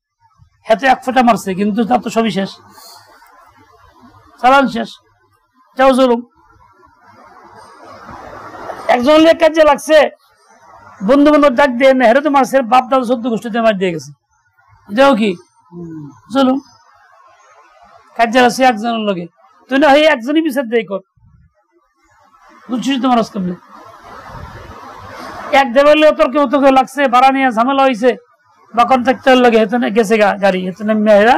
হেতে এক ফোঁটা মারছে, কিন্তু তার তো সবই শেষ, চালান শেষ, এটাও জুলুম। একজন কাজে লাগছে, বন্ধু বান্ধব ডাক দিয়ে না, হেরে তো মারছে, বাপ দাদা 14 গোষ্ঠীতে মার দিয়ে গেছে, এটাও কি জুলুম। কাজে লাগছে একজনের লগে, তুই না হয় একজনই বিচার দেয় কর, বুঝছিস তোমার কেমনে? এক দেবের তোর কেউ তোকে লাগছে, ভাড়া নিয়ে ঝামেলা হয়েছে, বা কন্ট্রাক্টর লাগে হেতু গেছে গাড়ি, হেতু মেয়েরা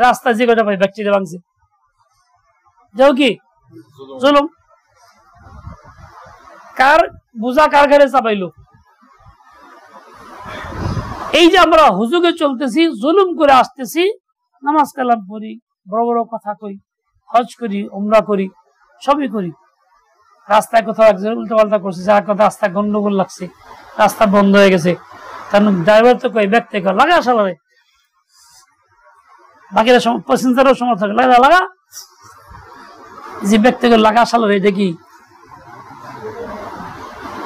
রাস্তা যে কটা পাই ব্যাকটেরিয়া ভাঙছে, যাও কি জুলুম। কার বোঝা কার ঘরে চাপাইলো? এই যে আমরা হুজুগে চলতেছি, জুলুম করে আসতেছি, নামাজ কালাম পড়ি, বড় বড় কথা কই, হজ করি, উমরা করি, সবই করি, রাস্তায় কোথাও একজন উল্টো পাল্টা করছে, যার কথা রাস্তা গন্ডগোল লাগছে, রাস্তা বন্ধ হয়ে গেছে, তার ড্রাইভার তো কই ব্যক্তি লাগা আসলে, বাকিরা প্যাসেঞ্জারও সমর্থ থাকে, লাগা লাগা, যে ব্যক্তি লাগা আসলে, এটা কি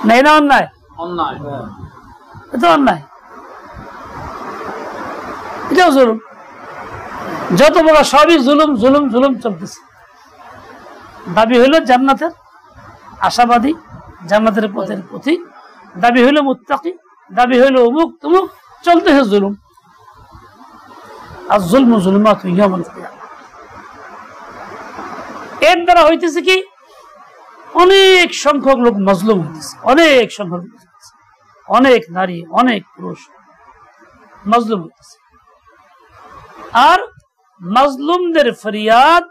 না? এটা অন্যায়, এটা অন্যায়, এটাও জুলুম। যত বড় সবই জুলুম, জুলুম, জুলুম চলতেছে। দাবি হইল জান্নাতের আশাবাদী, জান্নাতের পথের পথিক, দাবি হইল মুত্তাকি, দাবি হইল অমুক তমুক, চলতেছে জুলুম। আর জুলম জুলুমাতুন ইয়াউমাল কিয়ামাহ, এর দ্বারা হইতেছে কি, অনেক সংখ্যক লোক মজলুম হইতেছে, অনেক সংখ্যক, অনেক নারী, অনেক পুরুষ মজলুম হইতেছে। আর মজলুমদের ফরিয়াদ,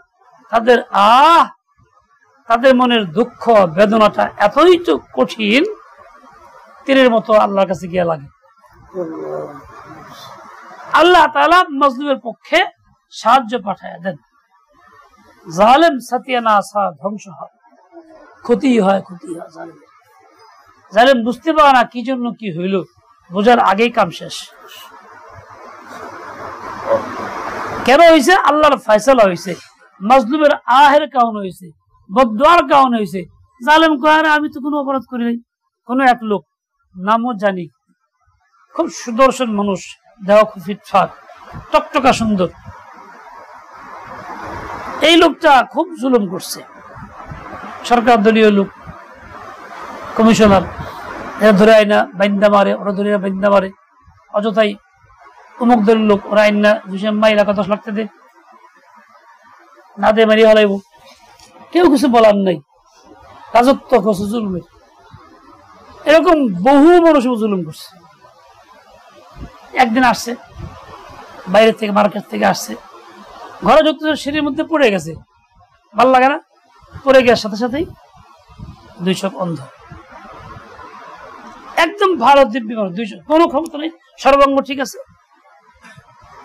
তাদের তাদের মনের দুঃখ বেদনাটা এতই তো কঠিন, তীরের মতো আল্লাহর কাছে গিয়ে লাগে। আল্লাহ তাআলা মজলুমের পক্ষে সাহায্য পাঠায় দেন, জালেম সাতিয়ানা আসা ধ্বংস হয়, ক্ষতি হয়, ক্ষতি হয়। জালেম বুঝতে পারে না কি জন্য কি হইল, বোঝার আগেই কাম শেষ। কেন হয়েছে? আল্লাহর ফয়সালা হয়েছে, মজলুমের আহের কারণ হয়েছে, বদদুয়ার কারণ হয়েছে। জালেম কয় আমি তো কোনো অপরাধ করি নাই। কোন এক লোক, নামও জানি, খুব সুদর্শন মানুষ, দেহ খুব ফিটফাট, টকটকা সুন্দর, এই লোকটা খুব জুলুম করছে। সরকার দলীয় লোক, কমিশনার, এরা ধরে আইনা বাইন্দা মারে, ওরা ধরে বাইন্দা মারে, অযথাই অমুক দলের লোক, ওরা আইনা 200 মাইল 10 লাখ দে না দে মারি হলাইব, কেউ কিছু বলার নাই, রাজত্ব করছে জুলুমের। এরকম বহু মানুষ জুলুম করছে। একদিন আসছে বাইরে থেকে, মার্কেট থেকে আসছে, ঘরে যুক্ত সিঁড়ির মধ্যে পড়ে গেছে, ভাল লাগে না, পড়ে গিয়ে সাথে সাথেই 2 চোখ অন্ধ। একদম ভালো দিব্যি মানুষ, 200, কোনো ক্ষমতা নেই, সর্বাঙ্গ ঠিক আছে,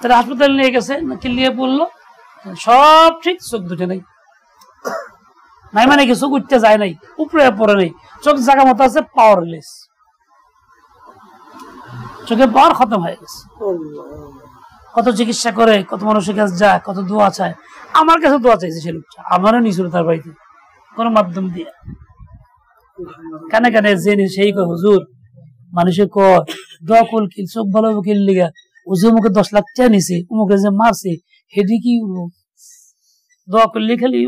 তারা হাসপাতালে নিয়ে গেছে, কিলিয়ে বললো সব ঠিক, চোখ দুটো নেই, নাই মানে কি চোখ উঠতে যায় নাই, উপরে পড়ে নেই, চোখ জায়গা মতো আছে, পাওয়ারলেস, চোখে পাওয়ার খতম হয়ে গেছে। কত চিকিৎসা করে, কত মানুষের কাছে যায়, কত দোয়া চায়, আমার কাছে দোয়া চাইছে সে লোকটা, আমারও নিয়েছিল তার বাড়িতে কোন মাধ্যম দিয়ে, কানে কানে জেনে সেই কয় হুজুর মানুষে কয় দোয়া কুল কিল চোখ ভালো কিল লিগা হুজুর মুখে 10 লাখ টাকা নিছে, উমুকে যে মারছে হেডি কি দোয়া করলে খালি।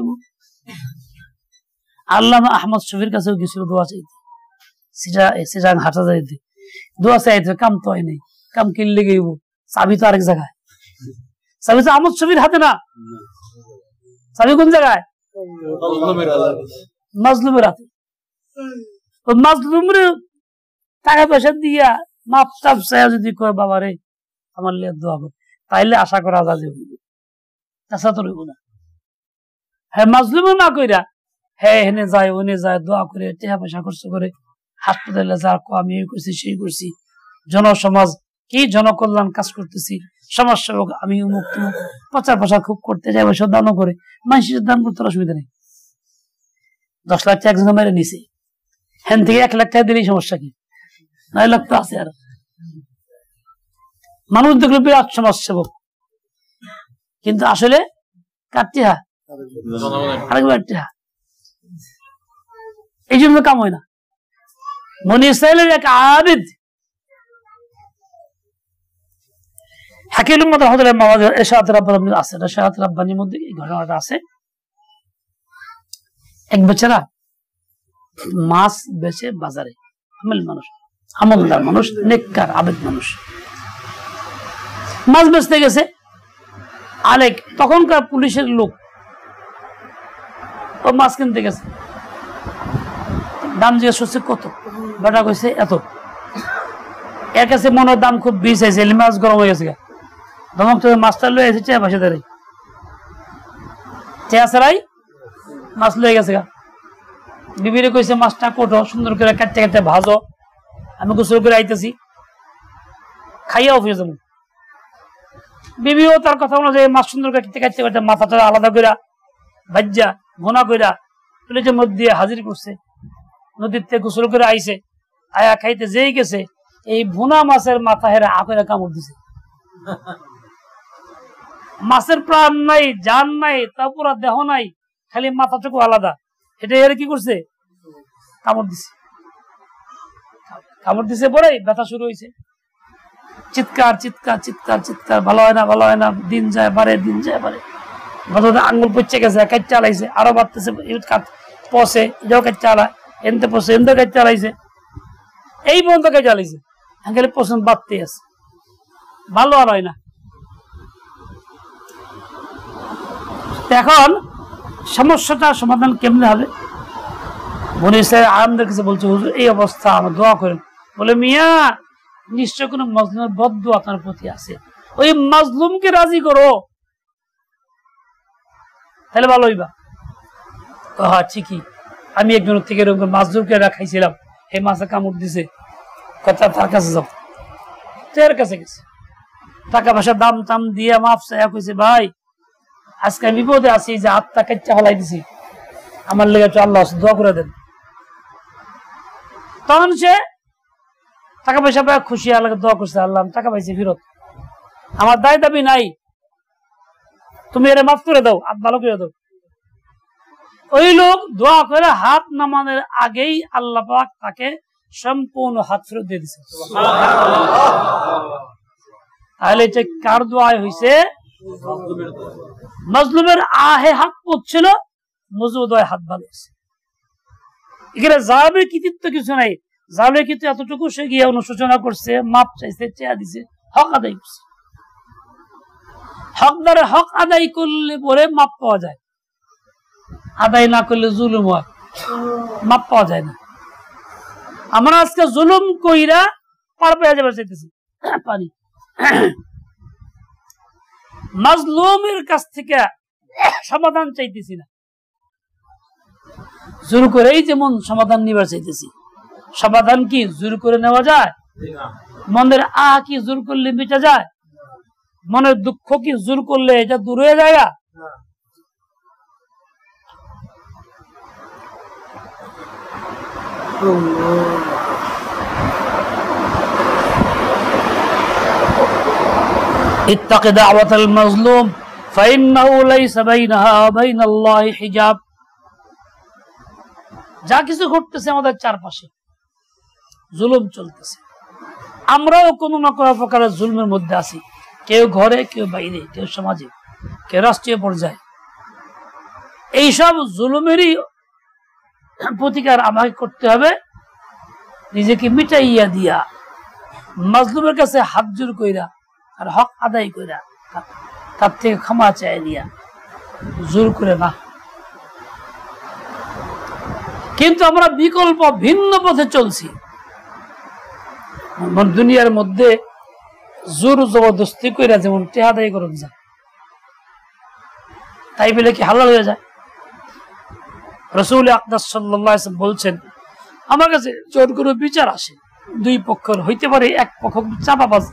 আল্লামা আহমদ শফির কাছেও গেছিল দোয়া চাইতে, সেটা হাঁটা যাইতে, দোয়া চাইতে, কাম তো হয় নাই, কাম কিনলে গেব, চাবি তো আরেক জায়গায়, চাবি তো আহমদ শফির হাতে না, চাবি কোন জায়গায়, মাজলুমের হাতে। মাজলুমের টাকা পয়সা দিয়া মাপ চাপ চাই যদি কয় বাবা রে আমার লিয়ে দোয়া কর, তাইলে আশা করা যায় যে তাছাড়া তো রইব না। হ্যাঁ মাজলুমও না কইরা হ্যাঁ হেনে যায় ওনে যায়, দোয়া করে টাকা পয়সা খরচ করে হাসপাতালে যা আমি এই করছি সেই করছি, জনসমাজ কি জনকল্যাণ কাজ করতেছি, সমাজ সেবক আমি মুখ প্রচার প্রসার খুব করতে যাই, সব দানও করে, মানুষের দান করতে অসুবিধা নেই। 10 লাখ টাকা একজন মেরে নিছে, হ্যান থেকে 1 লাখ টাকা দিলেই সমস্যা কি, 9 লাখ তো আছে। আর মানুষ দেখলো বিরাট সমাজ সেবক, কিন্তু আসলে কাটিহা আরেকবার টিহা, এই জন্য কাম হয় না। বনী ইসরাইলের এক আবিদ হাকিলুল মাদার হযরত মাওলানা ইরশাদ রাব্বানি আছে, ইরশাদ রাব্বানির মধ্যে এই ঘটনাটা আছে। এক বেচারা মাছ বেচে বাজারে, আমেল মানুষ, আমলদার মানুষ, নেককার আবেদ মানুষ, মাছ বেচতে গেছে। আলেক তখনকার পুলিশের লোক, ও মাছ কিনতে গেছে, দাম জিজ্ঞেস করছে কত, বেটা কইছে এত, এর কাছে মনের দাম খুব বেশি আছে, মাছ গরম হয়ে গেছে, ধমক তো মাছটা লয়ে এসে চেয়ে পাশে দাঁড়াই, চেয়ে ছাড়াই মাছ লয়ে গেছে গা। বিবিরে কইছে মাছটা কোটো সুন্দর করে কাটতে কাটতে ভাজো, আমি গোসল করে আইতেছি, খাইয়া অফিসে যাবো। বিবিও তার কথা অনুযায়ী মাছ সুন্দর করে কাটতে কাটতে কাটতে মাথাটা আলাদা করে ভাজ্যা ভোনা করে প্লেটের মধ্যে হাজির করছে। নদীর থেকে গোসল করে আইছে, আয়া খাইতে যেই গেছে এই ভুনা মাছের মাথা হেরা আঁকড়ে কামড় দিছে। মাছের প্রাণ নাই, জান নাই, তা পুরা দেহ নাই, খালি মাথাটুকু আলাদা, এটা এর কি করছে কামড় দিছে। কামড় দিছে পরে ব্যথা শুরু হয়েছে, চিৎকার চিৎকার চিৎকার চিৎকার, ভালো হয় না ভালো হয় না, দিন যায় বাড়ে দিন যায় বাড়ে, আঙ্গুল পচে গেছে, কাজ চালাইছে, আরো বাড়তেছে, পচে এটাও কাজ চালায়, এনতে পচে এনতে কাজ চালাইছে, এই পর্যন্ত কাজ চালাইছে, খালি পছন্দ বাড়তে আছে, ভালো আর হয় না। এখন সমস্যাটা সমাধান কেমনে হবে? বনী ইসরাইল আরামদের কাছে বলছে হুজুর এই অবস্থা, আমার দোয়া করেন। বলে মিয়া নিশ্চয় কোন মজলুমের বদ্দুয়া আপনার প্রতি আছে, ওই মজলুমকে রাজি করো, তাহলে ভালো হইবা। হ্যাঁ ঠিকই, আমি একজনের থেকে এরকম মাজলুমকে রাখাইছিলাম, এই মাছে কামড় দিছে, কথা তার কাছে যাও, তার কাছে গেছে, টাকা পয়সা দাম টাম দিয়ে মাফ চাইয়া কইছে ভাই আজকে আমি বিপদে আছি, যে হাতটা কেটে হলাই দিছি, আমার লেগে একটু আল্লাহ দোয়া করে দেন। তখন সে টাকা পয়সা পায় খুশি, আল্লাহকে দোয়া করছে, আল্লাহ টাকা পাইছি ফেরত, আমার দায় দাবি নাই, তুমি এর মাফ করে দাও, হাত ভালো করে দাও। ওই লোক দোয়া করে হাত নামানোর আগেই আল্লাহ পাক তাকে সম্পূর্ণ হাত ফেরত দিয়ে দিছে। তাহলে এটা কার দোয়ায় হয়েছে? মজলুমের আহে হাত পড়ছিল, মজুদয় হাত ভালো হয়েছে। এখানে জালেমের কৃতিত্ব কিছু নাই, জালেমের কৃতিত্ব এতটুকু সে গিয়ে অনুশোচনা করছে, মাপ চাইছে, চেয়া দিছে, হক আদায় করছে। হকদারে হক আদায় করলে পরে মাপ পাওয়া যায়, আদায় না করলে জুলুম হয়, মাপ পাওয়া যায় না। আমরা আজকে জুলুম কইরা পার পেয়ে যাবে চাইতেছি পানি। মাজলুমের কাছ থেকে সমাধান চাইতেছি না, জোর করেই যেমন সমাধান নিবার চাইতেছি। সমাধান কি জোর করে নেওয়া যায়? মনের কি জোর করলে মিটা যায়? মনের দুঃখ কি জোর করলে এটা দূর হয়ে যায়? اتق دعوة المظلوم فإنه ليس بينها وبين الله حجاب। যা কিছু ঘটতেছে আমাদের চারপাশে, জুলুম চলতেছে, আমরাও কোনো না কোনো প্রকারের জুলুমের মধ্যে আছি, কেউ ঘরে, কেউ বাইরে, কেউ সমাজে, কেউ রাষ্ট্রীয় পর্যায়ে। এইসব জুলুমেরই প্রতিকার আমাকে করতে হবে, নিজেকে মিটাইয়া দিয়া, মাজলুমের কাছে হাত জোর কইরা আর হক আদায় কইরা তার থেকে ক্ষমা চাই নিয়া, জোর করে না। কিন্তু আমরা বিকল্প ভিন্ন পথে চলছি। দুনিয়ার মধ্যে জোর জবরদস্তি কইরা যেমন টেহা আদায় করুন যায়, তাই বলে কি হালাল হয়ে যায়? রাসূল আকরাম সাল্লাল্লাহু আলাইহি ওয়াসাল্লাম বলছেন, আমার কাছে জোর করে বিচার আসে, দুই পক্ষের হইতে পারে, এক পক্ষ চাপাবাজ,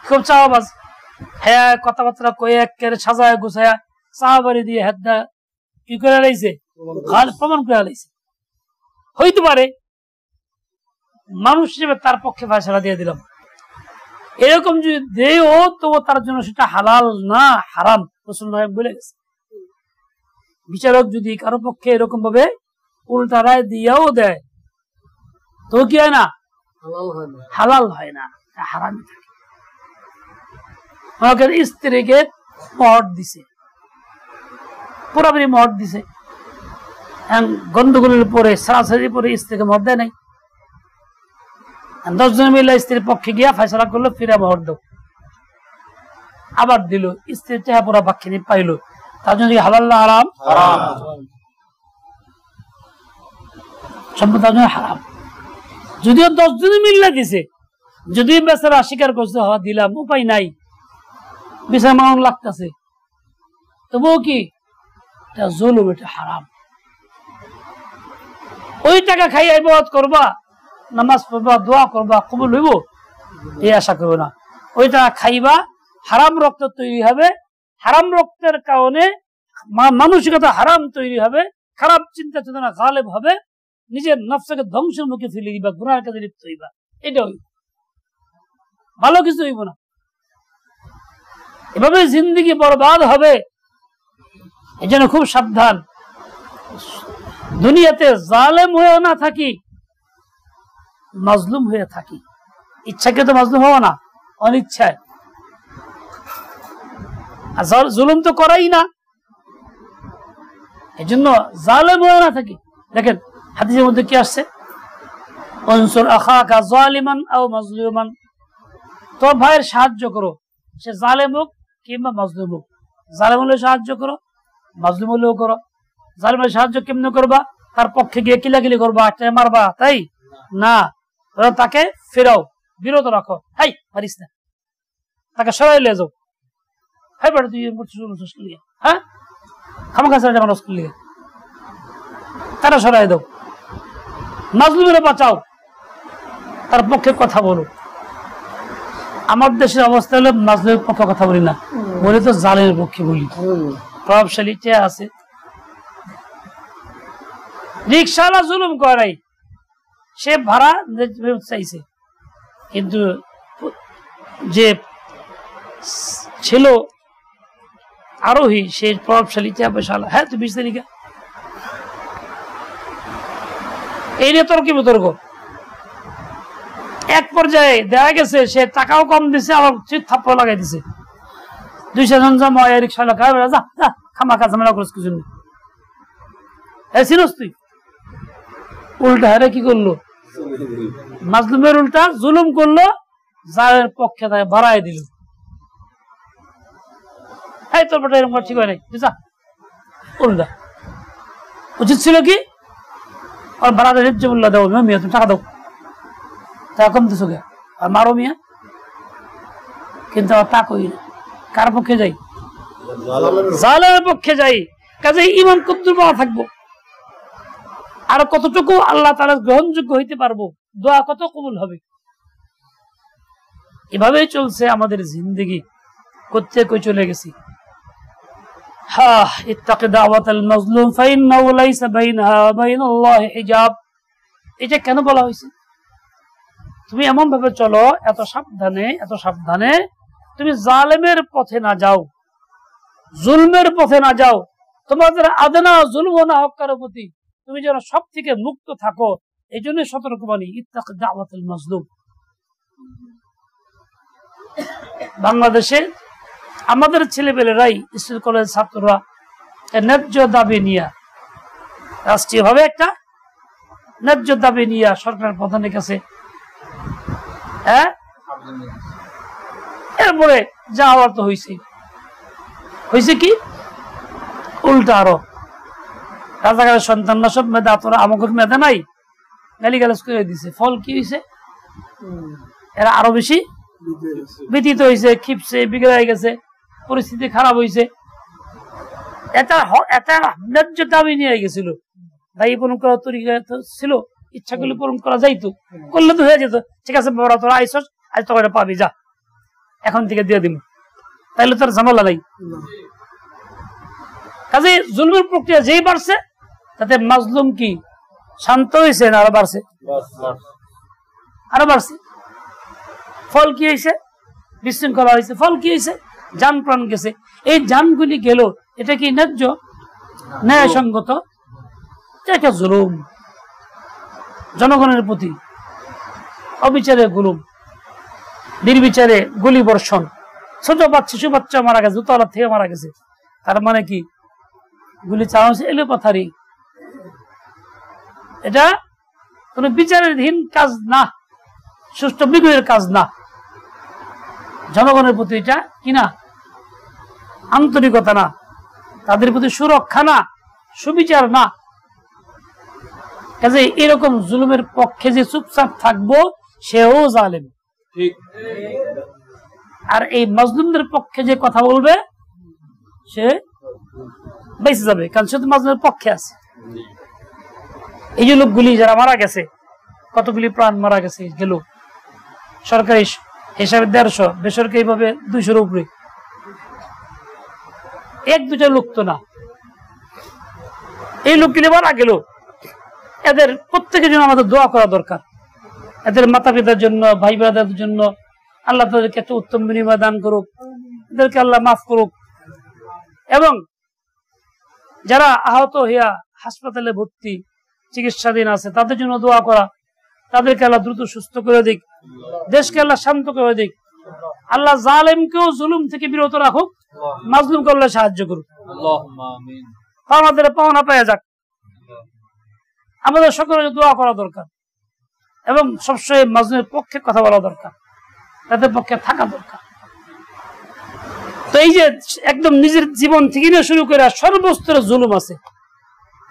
খুব চাপাবাজ, হ্যাঁ কথাবার্তা কয়ে একেবারে সাজায় গুছায়া চাবারি দিয়ে হেদা কি করে লাইছে, প্রমাণ করে লাইছে। হইতে পারে মানুষ হিসেবে তার পক্ষে ফয়সালা দিয়ে দিলাম, এরকম যদি দেও তো তার জন্য সেটা হালাল না হারাম, রাসূলুল্লাহ বলে গেছে। বিচারক যদি কারো পক্ষে এরকম ভাবে উল্টা রায় দিয়েও দেয় তো কি হয় না, হালাল হয় না, হারামই থাকে। আমাকে স্ত্রীকে মহর দিছে, পুরাপুরি মহর দিছে, গন্ডগোলের পরে সরাসরি পরে স্ত্রীকে মহর দেয় নাই, 10 জন মিলে স্ত্রীর পক্ষে গিয়া ফয়সালা করলো, ফিরে মহর দাও, আবার দিল, স্ত্রীর চেহারা পুরা বাক্যে পাইলো, তার জন্য হালাল না হারাম? সম্পদ তার জন্য হারাম। যদিও 10 জন মিল্লা দিছে, যদি বেচারা স্বীকার করছে হওয়া দিলাম, উপায় নাই, বিচার মামলা লাগতেছে, তবুও কি এটা জুলুম, এটা হারাম। ওই টাকা খাইয়া ইবাদত করবা, নামাজ পড়বা, দোয়া করবা, কবুল হইব এই আশা করবে না। ওই টাকা খাইবা, হারাম রক্ত তৈরি হবে, হারাম রক্তের কারণে মানসিকতা হারাম তৈরি হবে, খারাপ চিন্তা চেতনা গালেব হবে, নিজের নফসকে ধ্বংসের মুখে ফেলে দিবা, গুনাহের কাজে লিপ্ত হইবা, এটা হইব, ভালো কিছু হইব না। এভাবে জিন্দেগি বরবাদ হবে। এই জন্য খুব সাবধান, দুনিয়াতে জালেম হয়ে না থাকি, মাজলুম হয়ে থাকি। ইচ্ছাকৃত মাজলুম হওয়া না, অনিচ্ছায়। আর জুলুম তো করাই না, এই জন্য জালেম হয়ে না থাকি। দেখেন হাদিসের মধ্যে কি আসছে, আনসুর আখাকা যালিমান আও মাজলুমান, তোর ভাইয়ের সাহায্য করো, সে জালেম হোক কিংবা মাজলুম হোক। জালেম হলে সাহায্য করো, মাজলুম হলেও করো। জালেমের সাহায্য কেমনে করবা, তার পক্ষে গিয়ে কিলাকিলি করবা, মারবা, তাই না, তাকে ফেরাও, বিরত রাখো, হাই পারিস না, তাকে সরাই লিয়ে যাও, হাই বেটা তুই হ্যাঁ খামাখা ছেড়ে মানুষ করলি, তারা সরাই দাও। মাজলুমের বাঁচাও, তার পক্ষে কথা বলো। আমার দেশের অবস্থা হলো মাজলুমের পক্ষে কথা বলি না, বলি তো জালেমের পক্ষে বলি। প্রভাবশালী চেয়ে আছে, রিক্সাওয়ালা জুলুম করাই, সে ভাড়া চাইছে, কিন্তু যে ছিল আরোহী সে প্রভাবশালী চেয়ে পয়সাওয়ালা, হ্যাঁ তুই 20 তারিখে, এই নিয়ে তর্ক বিতর্ক। এক পর্যায়ে দেখা গেছে সে টাকাও কম দিছে, আবার থাপ্পড় লাগাই দিছে। 200 জন জমা রিক্সাওয়ালা খামাখা ঝামেলা করিস কিছু নেই, চিনস তুই। উল্টা হারে কি করলো, মাজলুমের উল্টা জুলুম করলো, যার পক্ষে তাকে বাড়াই দিল। এই তোর বেটা এরকম ঠিক হয় নাই, উল্টা উচিত ছিল কি আর ভাড়াটা রেজ্জুল্লাহ দাও, মিয়া তুমি টাকা দাও, টাকা কম দিছো গে, আর মারো মিয়া। কিন্তু তা কই না, কার পক্ষে যাই, জালেমের পক্ষে যাই। কাজে ইমান কতদূর পাওয়া থাকবো, আর কতটুকু আল্লাহ তাআলা গ্রহণযোগ্য হইতে পারবো, দোয়া কত কবুল হবে। এভাবেই চলছে আমাদের জিন্দেগি, কোথা কই চলে গেছি। ইত্তাকি দাওয়াতাল মাজলুম ফাইন্নাহু লাইসা বাইনাহা ওয়া বাইনাল্লাহি হিজাব। এটা কেন বলা হয়েছে? তুমি এমন ভাবে চলো, এত সাবধানে তুমি জালেমের পথে না যাও, জুলমের পথে না যাও, তোমাদের আদনা জুলম না হোক কারো প্রতি, তুমি যেন সব থেকে মুক্ত থাকো। এই জন্য সতর্কবাণী, ইত্তাকি দাওয়াতাল মাজলুম। বাংলাদেশে আমাদের ছেলেপেলেরাই, স্কুল কলেজ ছাত্ররা ন্যায্য দাবি নিয়ে, রাষ্ট্রীয়ভাবে একটা ন্যায্য দাবি নিয়ে সরকার প্রধানের কাছে, এরপরে যা হওয়ার তো হয়েছে কি উল্টা, আরো রাজাকারের সন্তানরা সব মেধা, তোরা আমাকে মেধা নাই, গালিগালাজ করে দিছে। ফল কি হয়েছে? এরা আরো বেশি ব্যতীত হয়েছে, ক্ষিপছে, বিগড়ে গেছে, পরিস্থিতি খারাপ হয়েছে। এটা ন্যায্য দাবি নিয়ে গেছিল, দায়ী পূরণ করার তরিকা ছিল, ইচ্ছা করলে পূরণ করা যাইতো, করলে তো হয়ে যেত। ঠিক আছে বাবা, তোরা আইসস, আজ তোর পাবি, যা এখন থেকে দিয়ে দিব, তাইলে তোর ঝামেলা নাই। কাজে জুলমের প্রক্রিয়া যেই বাড়ছে, তাতে মাজলুম কি শান্ত হয়েছে না আরো বাড়ছে? আরো বাড়ছে। ফল কি হয়েছে? বিশৃঙ্খলা হয়েছে। ফল কি হয়েছে? জান প্রাণ গেছে। এই জানগুলি গেল, এটা কি ন্যায্য, ন্যায়সঙ্গত? এটা জুলুম, জনগণের প্রতি অবিচারে জুলুম, নির্বিচারে গুলি বর্ষণ, ছোট শিশু বাচ্চা মারা গেছে, জুতলা থেকে মারা গেছে। তার মানে কি গুলি চালানো হয়েছে এলোপাথারি। এটা কোন বিচারাধীন কাজ না, সুষ্ঠু বিগ্রহের কাজ না, জনগণের প্রতি এটা কিনা আন্তরিকতা না, তাদের প্রতি সুরক্ষা না, সুবিচার না। কাজে এরকম জুলুমের পক্ষে যে চুপচাপ থাকবো, সেও জালেম। আর এই মাজলুমদের পক্ষে যে কথা বলবে, সে বেঁচে যাবে, কারণ সে তো মাজলুমের পক্ষে আছে। এই যে লোকগুলি যারা মারা গেছে, কতগুলি প্রাণ মারা গেছে, গেল সরকারি হিসাবে 150, বেসরকারি ভাবে 200-র উপরে। এক দুটা লোক তো না, এই লোকগুলি মারা গেল। এদের প্রত্যেকের জন্য আমাদের দোয়া করা দরকার, এদের মাতা পিতার জন্য, ভাই ব্রাদারদের জন্য। আল্লাহ তাদেরকে একটা উত্তম বিনিময় দান করুক, এদেরকে আল্লাহ মাফ করুক। এবং যারা আহত হইয়া হাসপাতালে ভর্তি, চিকিৎসাধীন আছে, তাদের জন্য দোয়া করা, তাদেরকে আল্লাহ দ্রুত সুস্থ করে দিক, দেশকে আল্লাহ শান্ত করে দিক। আল্লাহ জালেমকেও জুলুম থেকে বিরত রাখুক, মাজলুমকে আল্লাহ সাহায্য করুক। আমাদের পাওনা পাওয়া যাক। আমাদের সকলের দোয়া করা দরকার এবং সবসময় মাজলুমের পক্ষে কথা বলা দরকার, তাদের পক্ষে থাকা দরকার। তো এই যে একদম নিজের জীবন থেকে নিয়ে শুরু করে সর্বস্তরে জুলুম আছে।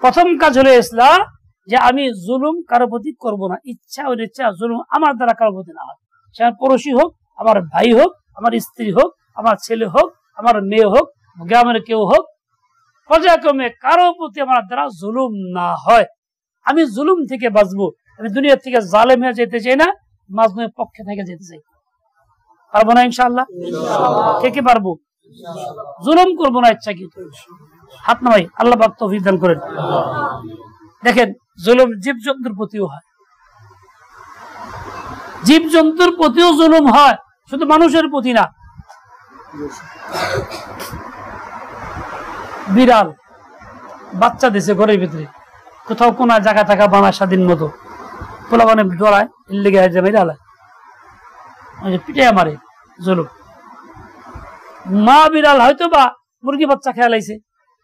প্রথম কাজ হলো ইসলাম, যে আমি জুলুম কারো প্রতি করবো না, ইচ্ছা অনিচ্ছা জুলুম আমার দ্বারা কারো প্রতি না হয়। সে আমার পড়োশী হোক, আমার ভাই হোক, আমার স্ত্রী হোক, আমার ছেলে হোক, আমার মেয়ে হোক, গ্রামের কেউ হোক, পর্যায়ক্রমে কারো প্রতি আমার দ্বারা জুলুম না হয়। আমি জুলুম থেকে বাঁচবো, আমি দুনিয়া থেকে জালেম হয়ে যেতে চাই না, মাজলুমের পক্ষে থেকে যেতে চাই। পারবো না ইনশাআল্লাহ? কে কে পারবো? জুলুম করবো না ইচ্ছা কি? হাত নামাই, আল্লাহ পাক তৌফিক দান করেন। দেখেন, জুলুম জীবজন্তুর প্রতিও হয়, জীবজন্তুর প্রতিও জুলুম হয়, শুধু মানুষের প্রতি না। বিড়াল বাচ্চা দিছে ঘরের ভিতরে, কোথাও কোন জায়গা থাকা বানা স্বাধীন মতো, পোলা মানে ডরায়, লেগে মেরালায়, পিঠে মারে, জুলুম। মা বিড়াল হয়তো বা মুরগি বাচ্চা খেয়া লাইছে,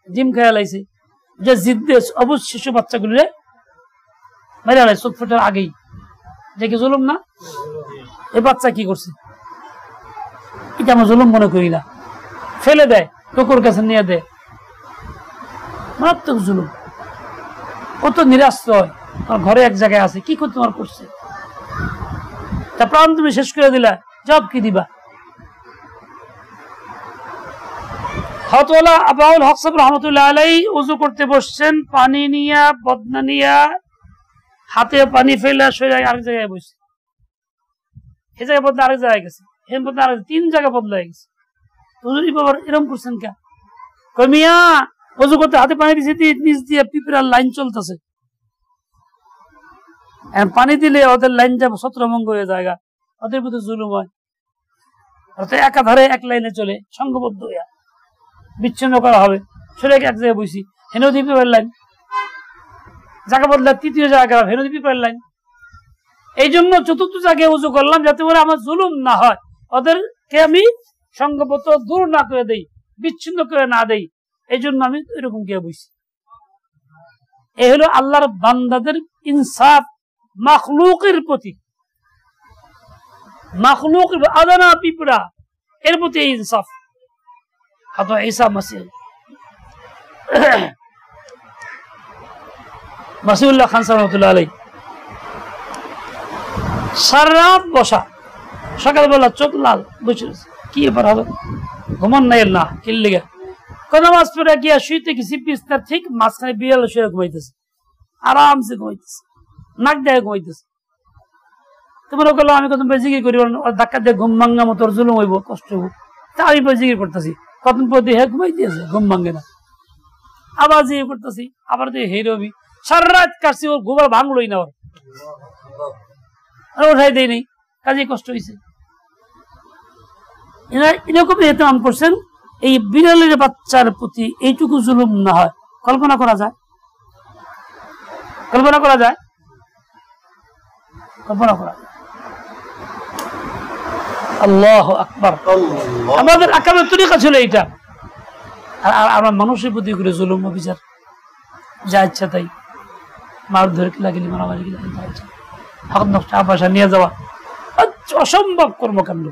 ডিম খেয়া লাইছে, যে জিদ্দে অবুজ শিশু বাচ্চাগুলি মেরালায় চোখ ফোটার আগেই, যে কি জুলুম না? এই বাচ্চা কি করছে? এটা আমরা জুলুম মনে করি না, ফেলে দেয়, টুকুর কাছে নিয়ে দেয়, মারাত্মক জুলুম। কত নিরাশ্রয়, তোমার ঘরে এক জায়গায় আছে, কি করতে তোমার করছে? তা প্রাণ তুমি শেষ করে দিলা, জব কি দিবা? হতওয়ালা আবাউল হক সাহেব রহমতুল্লাহ আলাইহি ওযু করতে বসছেন, পানি নিয়া বদনা নিয়া হাতে পানি ফেলে সরে আরেক জায়গায় বসছে। এই জায়গায় বদনা আরেক জায়গায় গেছে, এই বদনা আরেক, 3 জায়গা বদলায় গেছে। হুজুর বাবার এরকম করছেন কেন? কমিয়া ওযু করতে হাতে পানি দিয়েছে, নিচ দিয়ে পিঁপড়ার লাইন চলতেছে, পানি দিলে ওদের লাইন যাবে ছত্রভঙ্গ হয়ে জায়গা, ওদের প্রতি জুলুম হয়। একাধারে এক লাইনে চলে, সংঘবদ্ধ হইয়া বিচ্ছিন্ন করা হবে। সরে এক জায়গায় বসি, হেন পিঁপড়ার লাইন, জায়গা বদলা 3য় জায়গা হেন পিঁপড়ার লাইন। এই জন্য 4র্থ জায়গায় উজু করলাম, যাতে করে আমার জুলুম না হয়, ওদেরকে আমি সংঘবদ্ধ দূর না করে দেই, বিচ্ছিন্ন করে না দেই। এই জন্য আমি এরকম গিয়ে বসি। এই হলো আল্লাহর বান্দাদের ইনসাফ মাখলুকের প্রতি, মাখলুকের আদানা পিঁপড়া এর প্রতি ইনসাফ। হযরত ঈসা মাসিউল্লাহ খান রাহমাতুল্লাহ আলাইহি সারা রাত বসা, সকালবেলা চোখ লাল বসে, কি ব্যাপার হবে, ঘুমান নাই না কিল্লিগা, নামাজ পড়ে গিয়া শুইতে গেছি, বিছনার ঠিক মাঝখানে বিড়াল শুয়ে ঘুমাইতেছে, আরামসে ঘুমাইতেছে, নাক দিয়ে ঘুমাইতেছে। তোমরা বললো আমি কত জিকির করি, ধাক্কা দিয়ে ঘুম ভাঙ্গা মতো জুলুম হইব, কষ্ট হইব, তা আমি জিকির করতেছি, কতদিন পর দিয়ে ঘুমাই দিয়েছে, ঘুম ভাঙ্গে না, আবার জিকির করতেছি, আবার দিয়ে হে রবি, সারা রাত কাটছি, ওর ঘুম আর ভাঙলই না, ওর ওঠাই দেয় নেই, কাজে কষ্ট হয়েছে। এরকম এহতেমাম করছেন, এই বিড়ালের বাচ্চার প্রতি এইটুকু জুলুম না হয়, কল্পনা করা যায়? কল্পনা করা যায়? কল্পনা করা যায়? আল্লাহু আকবার। আমাদের আকামের তরিকা ছিল এইটা। আর আমরা মানুষের প্রতি করে জুলুম অবিচার, যা ইচ্ছা তাই, মারধর কি লাগিলি, মারামারি কি লাগিলি, যা ইচ্ছা, হক নষ্ট পয়সা নিয়ে যাওয়া, অসম্ভব কর্মকাণ্ড।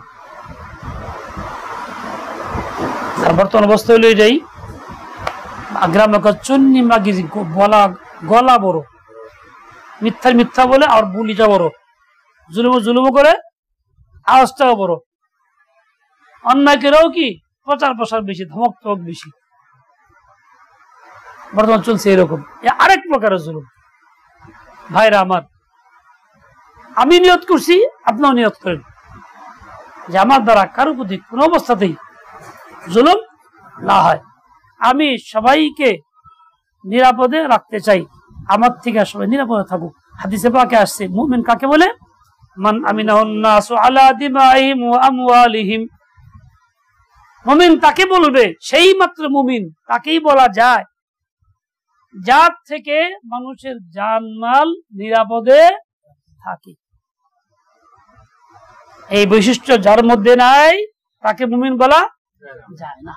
আর বর্তমান অবস্থা হইল এটাই, গ্রামে চন্নি মাগি গলা বড়, মিথ্যার মিথ্যা বলে আর বুলিটা বড়, জুলুম করে আওয়াজটাও বড়, অন্যায় করেও কি প্রচার প্রসার বেশি, ধমক টমক বেশি। বর্তমান চলছে এরকম, আরেক প্রকারের জুলুম। ভাইরা আমার, আমি নিয়ত করছি, আপনিও নিয়ত করেন যে আমার দ্বারা কারো প্রতি কোনো অবস্থাতেই জুলুম না হয়। আমি সবাইকে নিরাপদে রাখতে চাই, আমার থেকে সবাই নিরাপদে থাকুক। হাদিসে পাকে আসছে, মুমিন কাকে বলে? মান আমিনাহুন নাসু আলা দিমাইহিম ওয়া আমওয়ালিহিম। মুমিন তাকে বলবে, সেই মাত্র মুমিন তাকেই বলা যায় যার থেকে মানুষের জানমাল নিরাপদে থাকে। এই বৈশিষ্ট্য যার মধ্যে নাই তাকে মুমিন বলা যায় না।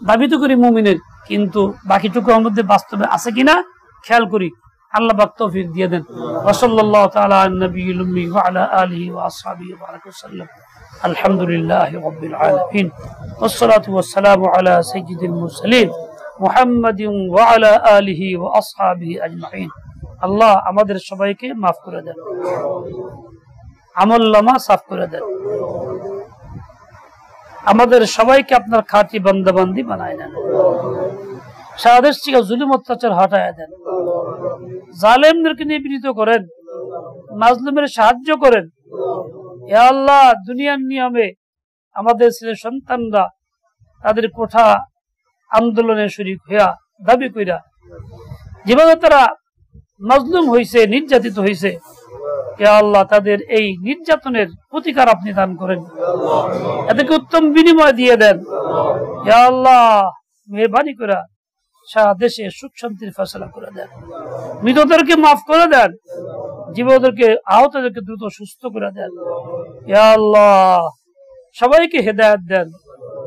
দাবি তো করি মুমিনের, কিন্তু বাকিটুকু আমার মধ্যে বাস্তবে আছে কিনা খেয়াল করি। আল্লাহ পাক তৌফিক দিয়ে দেন। ওয়া সাল্লাল্লাহু তাআলা আলা নবিয়িল উম্মি ওয়া আলা আলিহি ওয়া আসহাবিহি ওয়া বারাকা ওয়াসাল্লাম। আলহামদুলিল্লাহি রাব্বিল আলামিন ওয়াস সালাতু ওয়াস সালামু আলা সাইয়্যিদিল মুরসালিন মুহাম্মাদিন ওয়া আলা আলিহি ওয়া আসহাবিহি আজমাইন। আল্লাহ আমাদের সবাইকে মাফ করে দেন, আমলনামা সাফ করে দেন, আমাদের সবাইকে আপনার খাঁটি বান্দাবান্দি বানায় দেন, সারা দেশ থেকে জুলুম অত্যাচার হটায় দেন, জালেমদেরকে নিবৃত করেন, মাজলুমের সাহায্য করেন। হে আল্লাহ, দুনিয়ার নিয়মে আমাদের ছেলে সন্তানরা তাদের কোঠা আন্দোলনে শরীক হইয়া দাবি কইরা যেভাবে তারা মাজলুম হয়েছে, নির্যাতিত হয়েছে, হে আল্লাহ তাদের এই নির্যাতনের প্রতিকার আপনি দান করেন, এদেরকে উত্তম বিনিময় দিয়ে দেন। হে আল্লাহ মেহরবানি করে সারা দেশে সুখ শান্তির ফয়সালা করে দেন, মৃতদেরকে মাফ করে দেন, জীবদেরকে আহতদেরকে দ্রুত সুস্থ করে দেন। হে আল্লাহ সবাইকে হেদায়েত দেন,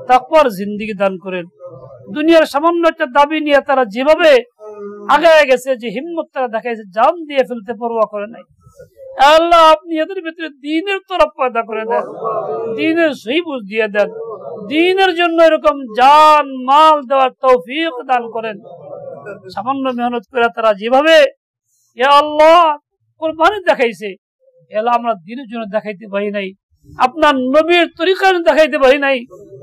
তাকওয়ার জিন্দেগি দান করেন। দুনিয়ার সামান্য একটা দাবি নিয়ে তারা যেভাবে আগায় গেছে, যে হিম্মত তারা দেখাইছে, জান দিয়ে ফেলতে পরোয়া করে নাই, আল্লাহ আপনি এদের ভিতরে দ্বীনের তরফ পয়দা করে দেন, দ্বীনের সহি বুঝ দিয়ে দেন, দ্বীনের জন্য এরকম জান মাল দেওয়ার তৌফিক দান করেন। সামান্য মেহনত করে তারা যেভাবে হে আল্লাহ কুরবানি দেখাইছে, এলা আমরা দ্বীনের জন্য দেখাইতে পারি নাই, আপনার নবীর তরিকার দেখাইতে পারি নাই,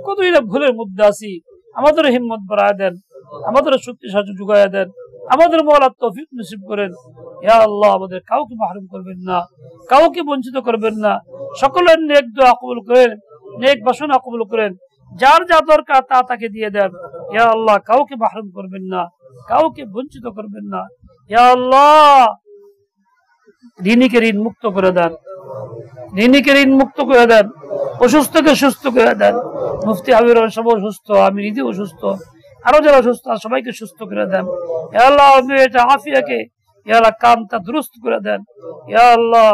কতই না ভুলের মধ্যে আছি। আমাদের হিম্মত বাড়ায় দেন, আমাদের শক্তি সাহায্য যোগায় দেন, আমাদের মওলা তৌফিক নসিব করেন। ইয়া আল্লাহ, আমাদের কাউকে মাহরুম করবেন না, কাউকে বঞ্চিত করবেন না। সকলের নেক দোয়া কবুল করেন, নেক বাসনা কবুল করেন। যার যা দরকার তা তাকে দিয়ে দেন। ইয়া আল্লাহ, কাউকে মাহরুম করবেন না, কাউকে বঞ্চিত করবেন না। ইয়া আল্লাহ, ঋণীকে ঋণ মুক্ত করে দেন, ঋণীকে ঋণ মুক্ত করে দেন, অসুস্থকে সুস্থ করে দেন। মুফতি হাবিবুর রহমান সব অসুস্থ, আমি নিজে অসুস্থ, আরো যারা অসুস্থ সবাইকে সুস্থ করে দেন। ইয়া আল্লাহ, আফিয়াকে ইয়া আল্লাহ কামটা দুরুস্ত করে দেন। ইয়া আল্লাহ।